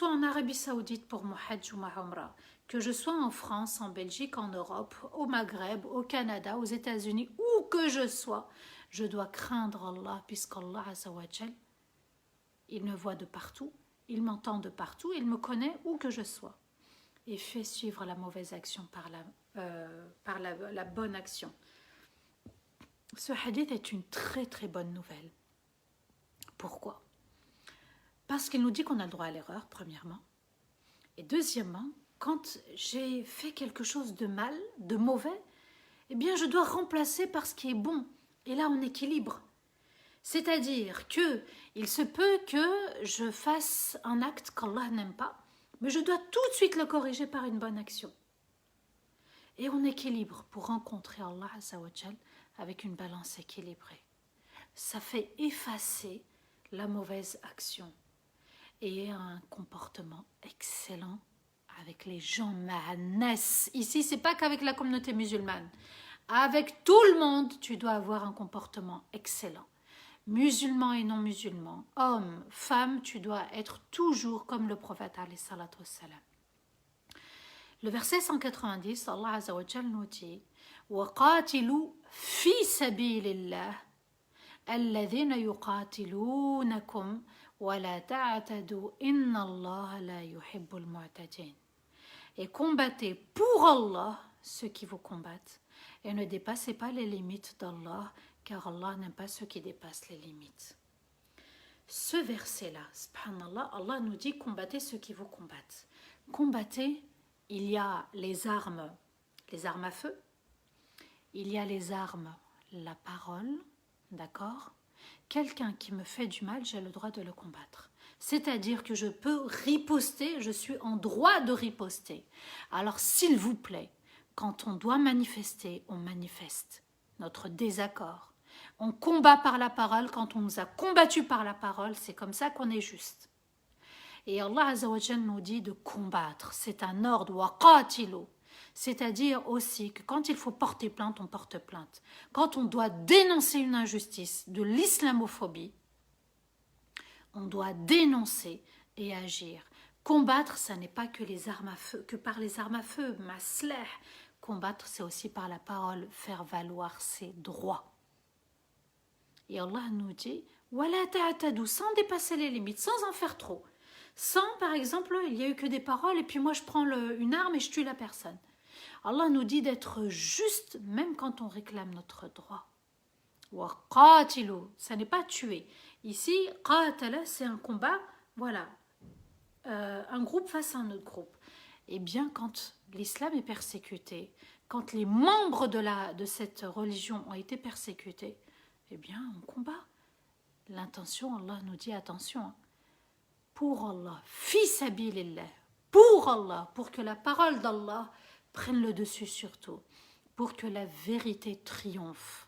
en Arabie Saoudite pour mon Hajj ou ma Umrah, que je sois en France, en Belgique, en Europe, au Maghreb, au Canada, aux États-Unis, où que je sois, je dois craindre Allah, puisqu'Allah Azza wa Jal, il me voit de partout, il m'entend de partout, il me connaît où que je sois. Et fait suivre la mauvaise action par la bonne action. Ce hadith est une très très bonne nouvelle. Pourquoi ? Parce qu'il nous dit qu'on a le droit à l'erreur, premièrement. Et deuxièmement, quand j'ai fait quelque chose de mal, de mauvais, eh bien je dois remplacer par ce qui est bon. Et là, on équilibre. C'est-à-dire qu'il se peut que je fasse un acte qu'Allah n'aime pas, mais je dois tout de suite le corriger par une bonne action. Et on équilibre pour rencontrer Allah Azza wa Jal avec une balance équilibrée. Ça fait effacer la mauvaise action et un comportement excellent avec les gens ma'annas. Ici, c'est pas qu'avec la communauté musulmane. Avec tout le monde, tu dois avoir un comportement excellent. Musulmans et non musulmans, hommes, femmes, tu dois être toujours comme le prophète alayhi salatu wassalam. Le verset 190, Allah Azza wa Jal nous dit وَقَاتِلُوا فِي سَبِيلِ اللَّهِ الَّذِينَ يُقَاتِلُونَكُمْ وَلَا تَعْتَدُوا إِنَّ اللَّهَ لَا يُحِبُّ الْمُعْتَدِينَ. Et combattez pour Allah ceux qui vous combattent et ne dépassez pas les limites d'Allah car Allah n'aime pas ceux qui dépassent les limites. Ce verset-là, subhanallah, Allah nous dit combattez ceux qui vous combattent. Combattez, il y a les armes à feu, il y a les armes, la parole, d'accord ? Quelqu'un qui me fait du mal, j'ai le droit de le combattre. C'est-à-dire que je peux riposter, je suis en droit de riposter. Alors s'il vous plaît, quand on doit manifester, on manifeste notre désaccord. On combat par la parole, quand on nous a combattu par la parole, c'est comme ça qu'on est juste. Et Allah Azza wa Jal nous dit de combattre, c'est un ordre, waqatilu. C'est-à-dire aussi que quand il faut porter plainte, on porte plainte. Quand on doit dénoncer une injustice, de l'islamophobie, on doit dénoncer et agir. Combattre, ça n'est pas que les armes à feu, que par les armes à feu, masleh. Combattre, c'est aussi par la parole, faire valoir ses droits. Et Allah nous dit, wala ta'tadu, sans dépasser les limites, sans en faire trop. Sans, par exemple, il n'y a eu que des paroles et puis moi je prends une arme et je tue la personne. Allah nous dit d'être juste même quand on réclame notre droit. Wa qatilu, ça n'est pas tuer. Ici, qatala, c'est un combat, voilà, un groupe face à un autre groupe. Eh bien, quand l'islam est persécuté, quand les membres de cette religion ont été persécutés, eh bien, on combat. L'intention, Allah nous dit attention, pour Allah, fi sabilillah, pour Allah, pour que la parole d'Allah prenne le dessus sur tout, pour que la vérité triomphe.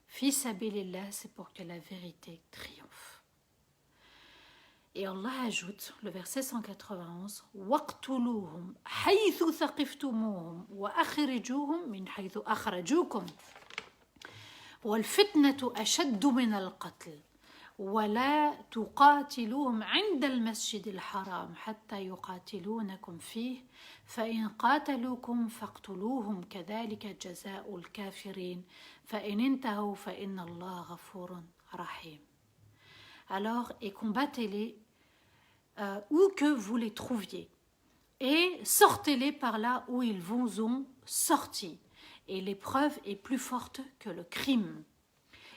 Fi sabilillah, c'est pour que la vérité triomphe. Et Allah ajoute, le verset 191, وَاقْتُلُوهُمْ حَيْثُ ثَقِفْتُمُوهُمْ وَأَخْرِجُوهُمْ مِنْ حَيْثُ أَخْرَجُوكُمْ وَالْفِتْنَةُ أَشَدُّ مِنَ الْقَتْلِ وَلَا تُقَاتِلُوهُمْ عِنْدَ الْمَسْجِدِ الْحَرَامِ حَتَّى يُقَاتِلُونَكُمْ فِيهِ فَإِنْ قَاتَلُوكُمْ فَاقْتُلُوهُمْ كَذَلِكَ جَزَاءُ الْكَافِرِينَ فَإِنِ انْتَهُوا فَإِنَّ اللَّهَ غَفُورٌ رَحِيمٌ. Alors, et combattez-les où que vous les trouviez, et sortez-les par là où ils vous ont sortis. Et l'épreuve est plus forte que le crime.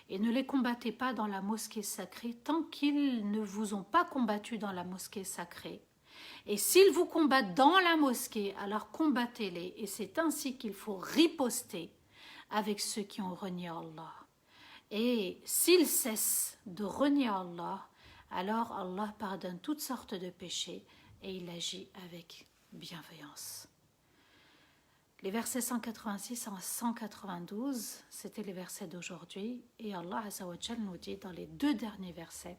Et ne les combattez pas dans la mosquée sacrée tant qu'ils ne vous ont pas combattu dans la mosquée sacrée. Et s'ils vous combattent dans la mosquée, alors combattez-les. Et c'est ainsi qu'il faut riposter avec ceux qui ont renié Allah. Et s'ils cessent de renier Allah, alors Allah pardonne toutes sortes de péchés et il agit avec bienveillance. Les versets 186 à 192, c'était les versets d'aujourd'hui. Et Allah Azza wa Jal nous dit dans les 2 derniers versets,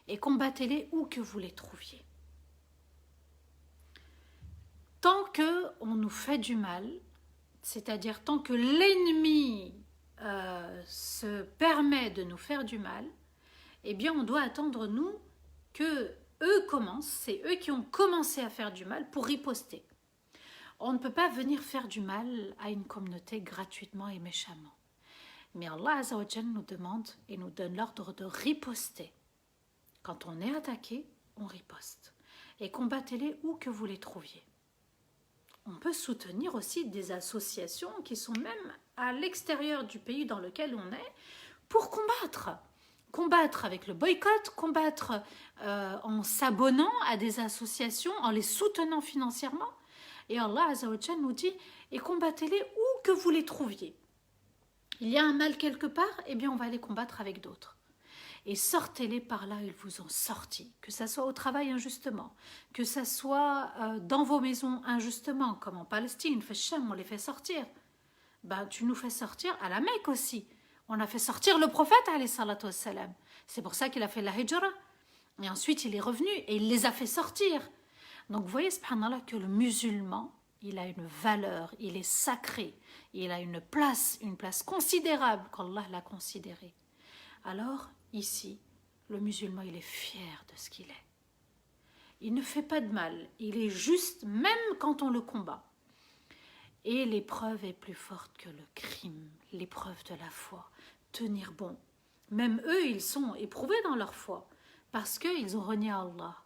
et combattez-les où que vous les trouviez. Tant qu'on nous fait du mal, c'est-à-dire tant que l'ennemi se permet de nous faire du mal, eh bien on doit attendre nous que eux commencent, c'est eux qui ont commencé à faire du mal pour riposter. On ne peut pas venir faire du mal à une communauté gratuitement et méchamment. Mais Allah Azza wa Jal nous demande et nous donne l'ordre de riposter. Quand on est attaqué, on riposte. Et combattez-les où que vous les trouviez. On peut soutenir aussi des associations qui sont même à l'extérieur du pays dans lequel on est pour combattre. Combattre avec le boycott, combattre en s'abonnant à des associations, en les soutenant financièrement. Et Allah Azza wa Jal nous dit, et combattez-les où que vous les trouviez. Il y a un mal quelque part, eh bien on va les combattre avec d'autres. Et sortez-les par là où ils vous ont sortis, que ça soit au travail injustement, que ça soit dans vos maisons injustement, comme en Palestine, on les fait sortir. Ben, tu nous fais sortir à la Mecque aussi. On a fait sortir le prophète, alayhi salatu wassalam. C'est pour ça qu'il a fait la hijra. Et ensuite, il est revenu et il les a fait sortir. Donc, vous voyez, subhanallah, que le musulman, il a une valeur, il est sacré, il a une place considérable qu'Allah l'a considéré. Alors, ici, le musulman, il est fier de ce qu'il est. Il ne fait pas de mal, il est juste, même quand on le combat. Et l'épreuve est plus forte que le crime, l'épreuve de la foi, tenir bon. Même eux, ils sont éprouvés dans leur foi, parce qu'ils ont renié Allah.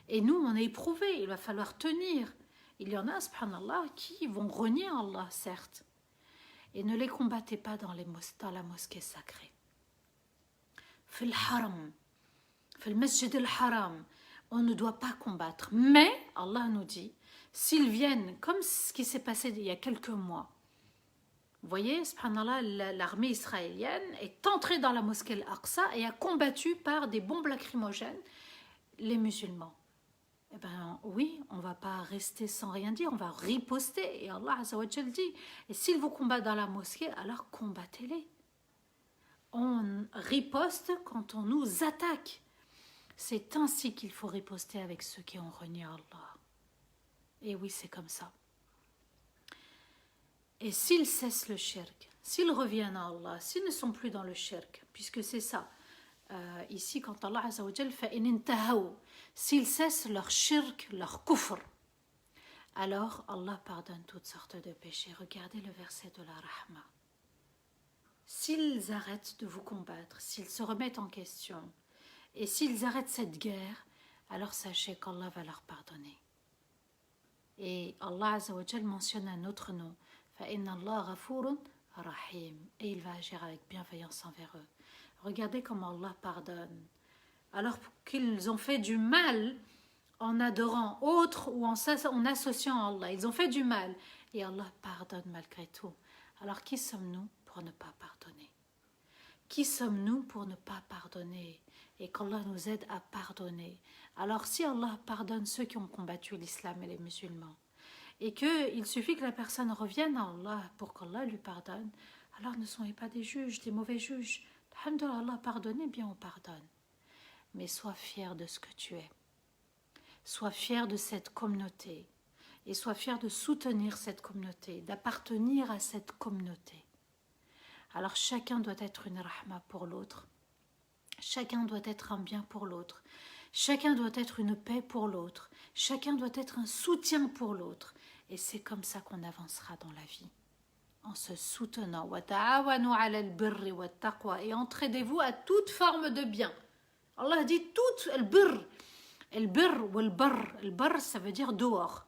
Et nous, on est éprouvés, il va falloir tenir. Il y en a, subhanallah, qui vont renier Allah, certes. Et ne les combattez pas dans la mosquée sacrée. في الحرم في المسجد الحرام, on ne doit pas combattre. Mais Allah nous dit, s'ils viennent, comme ce qui s'est passé il y a quelques mois, vous voyez, subhanallah, l'armée israélienne est entrée dans la mosquée Al-Aqsa et a combattu par des bombes lacrymogènes les musulmans. Eh bien oui, on ne va pas rester sans rien dire, on va riposter. Et Allah Azza wa Jal dit, et s'ils vous combattent dans la mosquée, alors combattez-les. On riposte quand on nous attaque. C'est ainsi qu'il faut riposter avec ceux qui ont renié Allah. Et oui, c'est comme ça. Et s'ils cessent le shirk, s'ils reviennent à Allah, s'ils ne sont plus dans le shirk, puisque c'est ça, ici quand Allah Azza wa Jal fait s'ils cessent leur shirk, leur kufr, alors Allah pardonne toutes sortes de péchés. Regardez le verset de la Rahma. S'ils arrêtent de vous combattre, s'ils se remettent en question, et s'ils arrêtent cette guerre, alors sachez qu'Allah va leur pardonner. Et Allah Azza wa Jal mentionne un autre nom, فَإِنَّ اللَّهَ غَفُورٌ رَحِيمٌ, et il va agir avec bienveillance envers eux. Regardez comment Allah pardonne. Alors qu'ils ont fait du mal en adorant autre ou en associant à Allah, ils ont fait du mal, et Allah pardonne malgré tout. Alors qui sommes-nous pour ne pas pardonner? Qui sommes-nous pour ne pas pardonner? Et qu'Allah nous aide à pardonner. Alors si Allah pardonne ceux qui ont combattu l'islam et les musulmans, et qu'il suffit que la personne revienne à Allah pour qu'Allah lui pardonne, alors ne soyez pas des juges, des mauvais juges. Alhamdulillah, Allah pardonne, bien on pardonne. mais sois fier de ce que tu es. Sois fier de cette communauté et sois fier de soutenir cette communauté, d'appartenir à cette communauté. Alors chacun doit être une rahma pour l'autre. Chacun doit être un bien pour l'autre. Chacun doit être une paix pour l'autre. Chacun doit être un soutien pour l'autre. Et c'est comme ça qu'on avancera dans la vie. En se soutenant. Et entraidez-vous à toute forme de bien. Allah dit tout le birr. Le birr ou le barr. Le barr, ça veut dire dehors.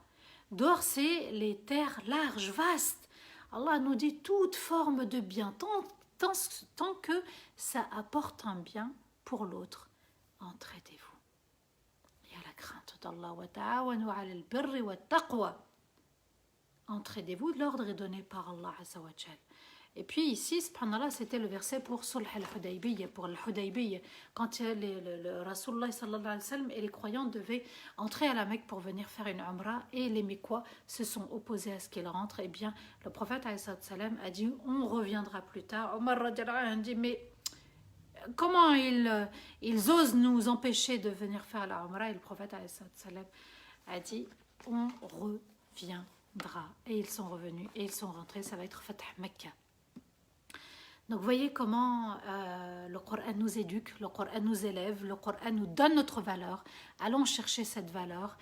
Dehors, c'est les terres larges, vastes. Allah nous dit toute forme de bien. Tant que ça apporte un bien pour l'autre. Entraidez-vous. Et à la crainte d'Allah. Entraidez-vous, l'ordre est donné par Allah Azza wa Jal. Et puis ici, subhanallah, c'était le verset pour Sulh al-Hudaybiyya, pour al-Hudaybiyya, quand le Rasulullah sallallahu alayhi wa sallam et les croyants devaient entrer à la Mecque pour venir faire une umrah, et les Mécois se sont opposés à ce qu'ils rentrent. Et bien, le prophète alayhi salam a dit, on reviendra plus tard. Omar radiallahu anhu a dit, mais comment ils osent nous empêcher de venir faire la umrah? Et le prophète alayhi salam a dit, on reviendra. Et ils sont revenus, et ils sont rentrés, ça va être Fath Mecca. Donc vous voyez comment le Coran nous éduque, le Coran nous élève, le Coran nous donne notre valeur. Allons chercher cette valeur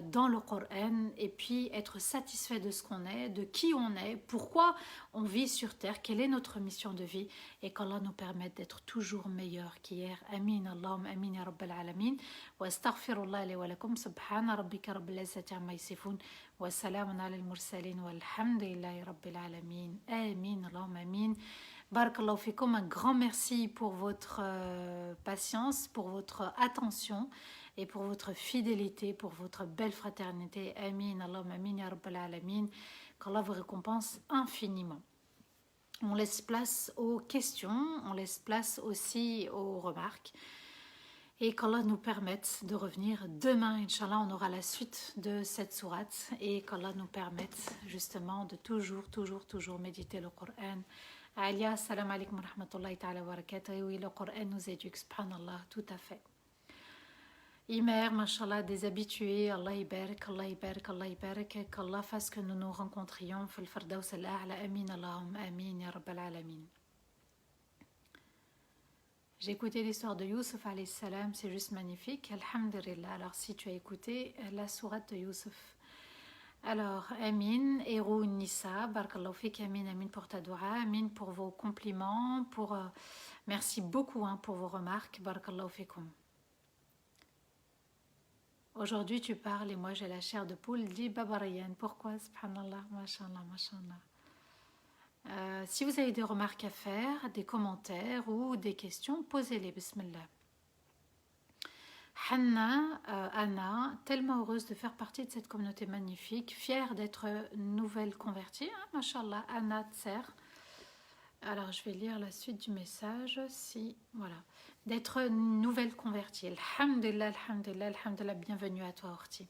dans le Coran et puis être satisfait de ce qu'on est, de qui on est, pourquoi on vit sur terre, quelle est notre mission de vie et qu'Allah nous permette d'être toujours meilleur qu'hier. Amin, Allahumma amin ya rabbal alamin. Wa astaghfirullah li wa lakum. Subhana rabbika rabbil izzati amma yasifun. Wa salamun ala al-mursalin walhamdulillahi rabbil alamin. Amin, Allahumma amin. Barakallahu fikum, un grand merci pour votre patience, pour votre attention et pour votre fidélité, pour votre belle fraternité. Amin, Allahumma amin ya rabbal alamin. Qu'Allah vous récompense infiniment. On laisse place aux questions, on laisse place aussi aux remarques. Et qu'Allah nous permette de revenir demain, Inch'Allah, on aura la suite de cette sourate. Et qu'Allah nous permette justement de toujours méditer le Coran. Alia, salam alaikum wa rahmatullahi ta'ala wa barakatuh. Oui, le Coran nous éduque, subhanallah, tout à fait. Imer, mashallah, des habitués, Allah ibarak, Allah ibarak, Allah ibarak, qu'Allah fasse que nous nous rencontrions, fil fardaus al-a'la, amin, Allahumma amin, ya rabbal alamin. J'ai écouté l'histoire de Youssef alayhi salam, c'est juste magnifique, alhamdulillah. Alors si tu as écouté la sourate de Youssef, alors, Amin, Héros Nissa, Barakallahu fik, Amin, Amin pour ta dua, Amin pour vos compliments, merci beaucoup pour vos remarques, Barakallahu fikum. Aujourd'hui tu parles et moi j'ai la chair de poule, dit Babarayan. Pourquoi? Subhanallah, mashallah, mashallah. Si vous avez des remarques à faire, des commentaires ou des questions, posez-les, bismillah. Hanna, Anna, tellement heureuse de faire partie de cette communauté magnifique, fière d'être nouvelle convertie, mashallah, Anna Tser. Alors je vais lire la suite du message, voilà, d'être nouvelle convertie. Alhamdulillah, alhamdulillah, alhamdulillah, bienvenue à toi Orti.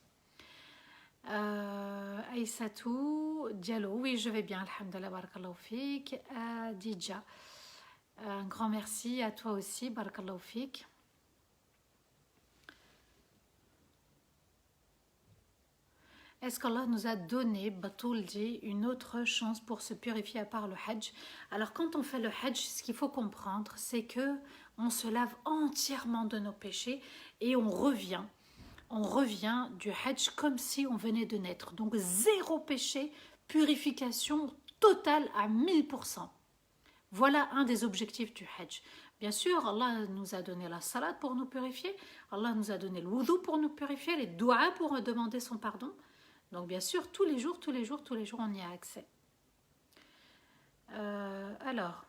Aïssatou Diallo, oui je vais bien, alhamdulillah, barakallahu fik. Dija, un grand merci à toi aussi, barakallahu fik. Est-ce qu'Allah nous a donné, Batoul dit, une autre chance pour se purifier à part le Hajj? Alors quand on fait le Hajj, ce qu'il faut comprendre, c'est que on se lave entièrement de nos péchés et on revient du Hajj comme si on venait de naître. Donc zéro péché, purification totale à 1000%. Voilà un des objectifs du Hajj. Bien sûr, Allah nous a donné la salat pour nous purifier, Allah nous a donné le wudu pour nous purifier, les doigts pour demander son pardon. Donc bien sûr, tous les jours, on y a accès. Alors,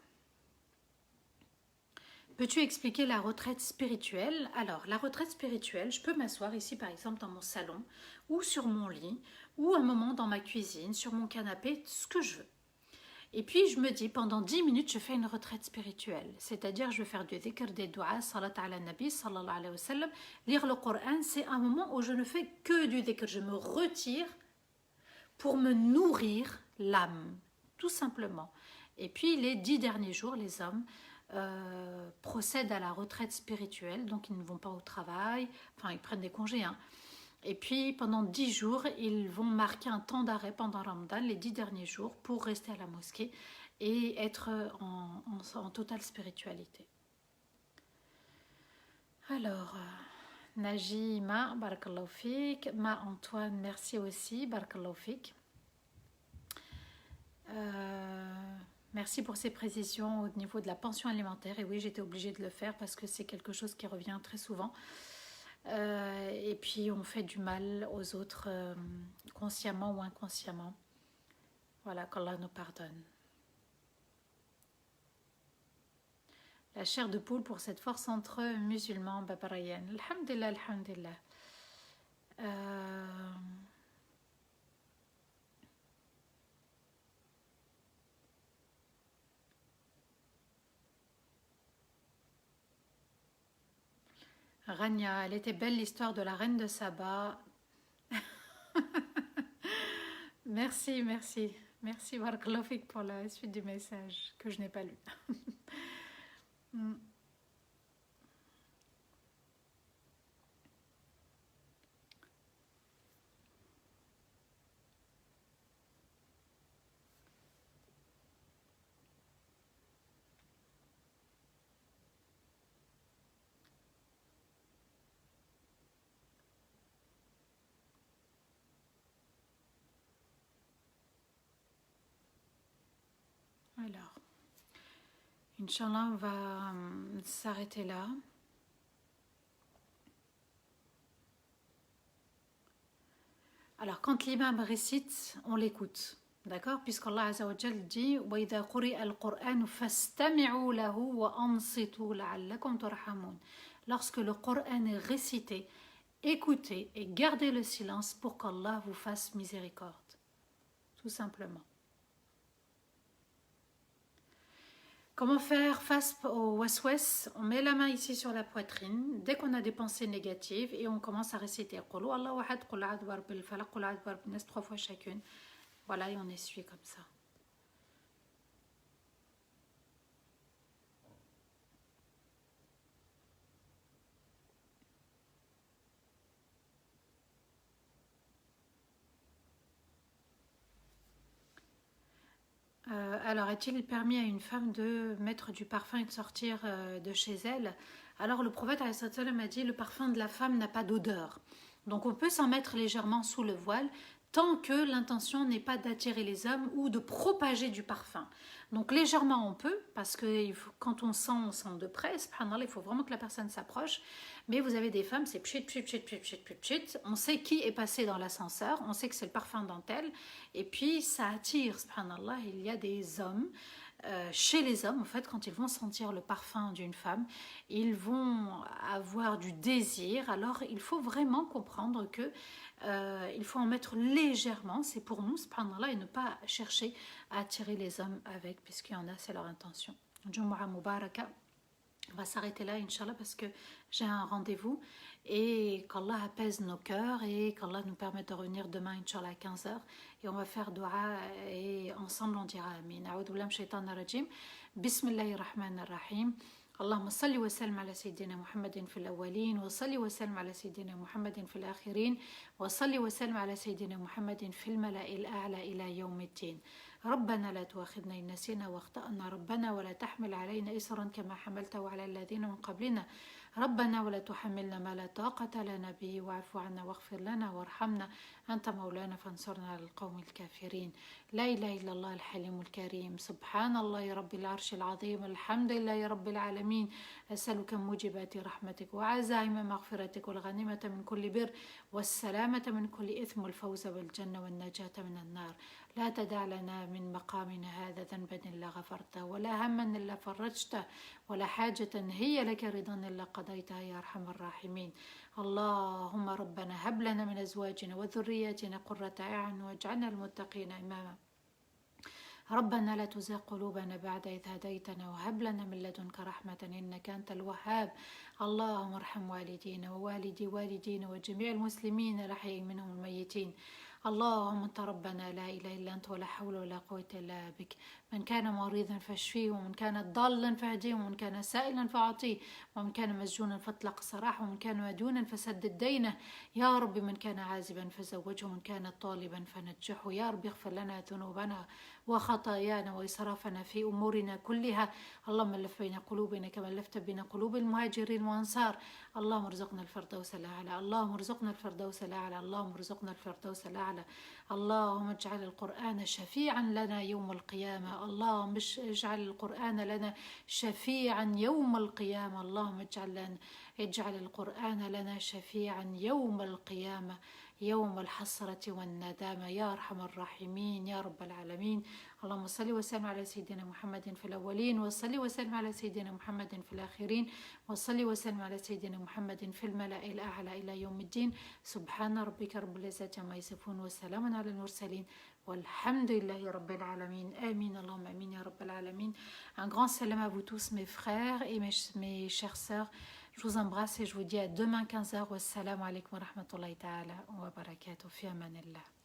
peux-tu expliquer la retraite spirituelle? Alors, la retraite spirituelle, je peux m'asseoir ici par exemple dans mon salon, ou sur mon lit, ou un moment dans ma cuisine, sur mon canapé, ce que je veux. Et puis je me dis, pendant 10 minutes, je fais une retraite spirituelle. C'est-à-dire, je vais faire du dhikr, des doigts, salat ala nabi, sallallahu alayhi wa sallam. Lire le Coran, c'est un moment où je ne fais que du dhikr. Je me retire pour me nourrir l'âme, tout simplement. Et puis les 10 derniers jours, les hommes procèdent à la retraite spirituelle, donc ils ne vont pas au travail, enfin ils prennent des congés, hein. Et puis pendant 10 jours, ils vont marquer un temps d'arrêt pendant Ramadan, les 10 derniers jours, pour rester à la mosquée et être en totale spiritualité. Alors, Najima, barakallahu fik. Ma Antoine, merci aussi, barakallahu fik. Merci pour ces précisions au niveau de la pension alimentaire. Et oui, j'étais obligée de le faire parce que c'est quelque chose qui revient très souvent. Et puis, on fait du mal aux autres, consciemment ou inconsciemment. Voilà, qu'Allah nous pardonne. La chair de poule pour cette force entre musulmans, Babarayan. Alhamdulillah, alhamdulillah. Rania, elle était belle l'histoire de la reine de Saba. Merci, merci. Merci, barakallahu fik, pour la suite du message que je n'ai pas lu. Alors, Inch'Allah, on va s'arrêter là. Alors, quand l'imam récite, on l'écoute. D'accord? Puisqu'Allah Azza wa Jal dit وَإِذَا قُرِئَ الْقُرْآنُ فَاسْتَمِعُوا لَهُ وَأَنصِتُوا لَعَلَّكُمْ تُرْحَمُونَ. Lorsque le Coran est récité, écoutez et gardez le silence pour qu'Allah vous fasse miséricorde. Tout simplement. Comment faire face au waswas? On met la main ici sur la poitrine dès qu'on a des pensées négatives et on commence à réciter Qul Allahu ahad, Qul a'udhu birabbil falaq, Qul a'udhu birabbin nas, 3 fois chacune. Voilà, et on essuie comme ça. Alors, est-il permis à une femme de mettre du parfum et de sortir de chez elle? Alors, le prophète a dit, le parfum de la femme n'a pas d'odeur. Donc, on peut s'en mettre légèrement sous le voile, tant que l'intention n'est pas d'attirer les hommes ou de propager du parfum. Donc, légèrement, on peut, parce que quand on sent de près, subhanallah, il faut vraiment que la personne s'approche. Mais vous avez des femmes, c'est pchit, pchit, pchit, pchit, pchit, pchit, pchit. On sait qui est passé dans l'ascenseur, on sait que c'est le parfum dentelle, et puis ça attire, subhanallah, il y a des hommes, chez les hommes, en fait, quand ils vont sentir le parfum d'une femme, ils vont avoir du désir. Alors, il faut vraiment comprendre que il faut en mettre légèrement, c'est pour nous, subhanallah, et ne pas chercher à attirer les hommes avec, puisqu'il y en a, c'est leur intention. Jumu'ah Mubaraka. On va s'arrêter là, Inch'Allah, parce que j'ai un rendez-vous et qu'Allah apaise nos cœurs et qu'Allah nous permette de revenir demain, Inch'Allah, à 15 h. Et on va faire dua et ensemble on dira Amin. A'udhu billahi minash shaitanir rajim. Bismillahirrahmanirrahim. اللهم صل وسلم على سيدنا محمد في الأولين وصل وسلم على سيدنا محمد في الآخرين وصل وسلم على سيدنا محمد في الملأ الأعلى إلى يوم الدين. ربنا لا تؤاخذنا إن نسينا واخطأنا ربنا ولا تحمل علينا إصرا كما حملته على الذين من قبلنا ربنا ولا تحملنا ما لا طاقة لنا به واعف عنا واغفر لنا وارحمنا أنت مولانا فانصرنا على القوم الكافرين. لا إله إلا الله الحليم الكريم. سبحان الله رب العرش العظيم. الحمد لله رب العالمين. أسألك موجبات رحمتك وعزائم مغفرتك والغنيمة من كل بر والسلامة من كل إثم والفوز والجنة والنجاة من النار. لا تدع لنا من مقامنا هذا ذنبا إلا غفرته ولا هما إلا فرجته ولا حاجة هي لك رضا إلا قضيتها يا أرحم الراحمين. اللهم ربنا هب لنا من أزواجنا وذرياتنا قرة أعين واجعلنا المتقين إماما. ربنا لا تزغ قلوبنا بعد إذ هديتنا وهب لنا من لدنك رحمة إنك أنت الوهاب. اللهم ارحم والدينا ووالدي والدينا وجميع المسلمين الأحياء منهم الميتين. اللهم أنت ربنا لا إله إلا أنت ولا حول ولا قوة إلا بك. من كان مريضا فاشفيه، ومن كان ضالا فاهديه، ومن كان سائلا فأعطيه، ومن كان مسجونا فاطلق سراحه، ومن كان مديونا فسدد دينه. يا رب من كان عازبا فزوجه، ومن كان طالبا فنجحه. يا رب اغفر لنا ذنوبنا وخطايانا وإسرافنا في أمورنا كلها. اللهم ألف بين قلوبنا كما ألفت بين قلوب المهاجرين والأنصار. اللهم ارزقنا الفردوس الأعلى، اللهم ارزقنا الفردوس الأعلى، اللهم ارزقنا الفردوس الأعلى. اللهم اجعل القرآن شفيعا لنا يوم القيامة، اللهم اجعل القرآن لنا شفيعا يوم القيامة، اللهم اجعل القرآن لنا شفيعا يوم القيامة، يوم الحسرة والندامة يا أرحم الراحمين يا رب العالمين. اللهم صل وسلم على سيدنا محمد في الأولين، وصل وسلم على سيدنا محمد في الآخرين، وصل وسلم على سيدنا محمد في الملأ الأعلى إلى يوم الدين. سبحان ربك رب العزة عما يصفون، وسلام على المرسلين، والحمد لله رب العالمين. آمين اللهم آمين يا رب العالمين. Un grand salam à vous tous mes frères et mes chères sœurs. Je vous embrasse et je vous dis à demain 15h. Wassalamu alaikum wa rahmatullahi ta'ala wa barakatuh. Fi amanillah.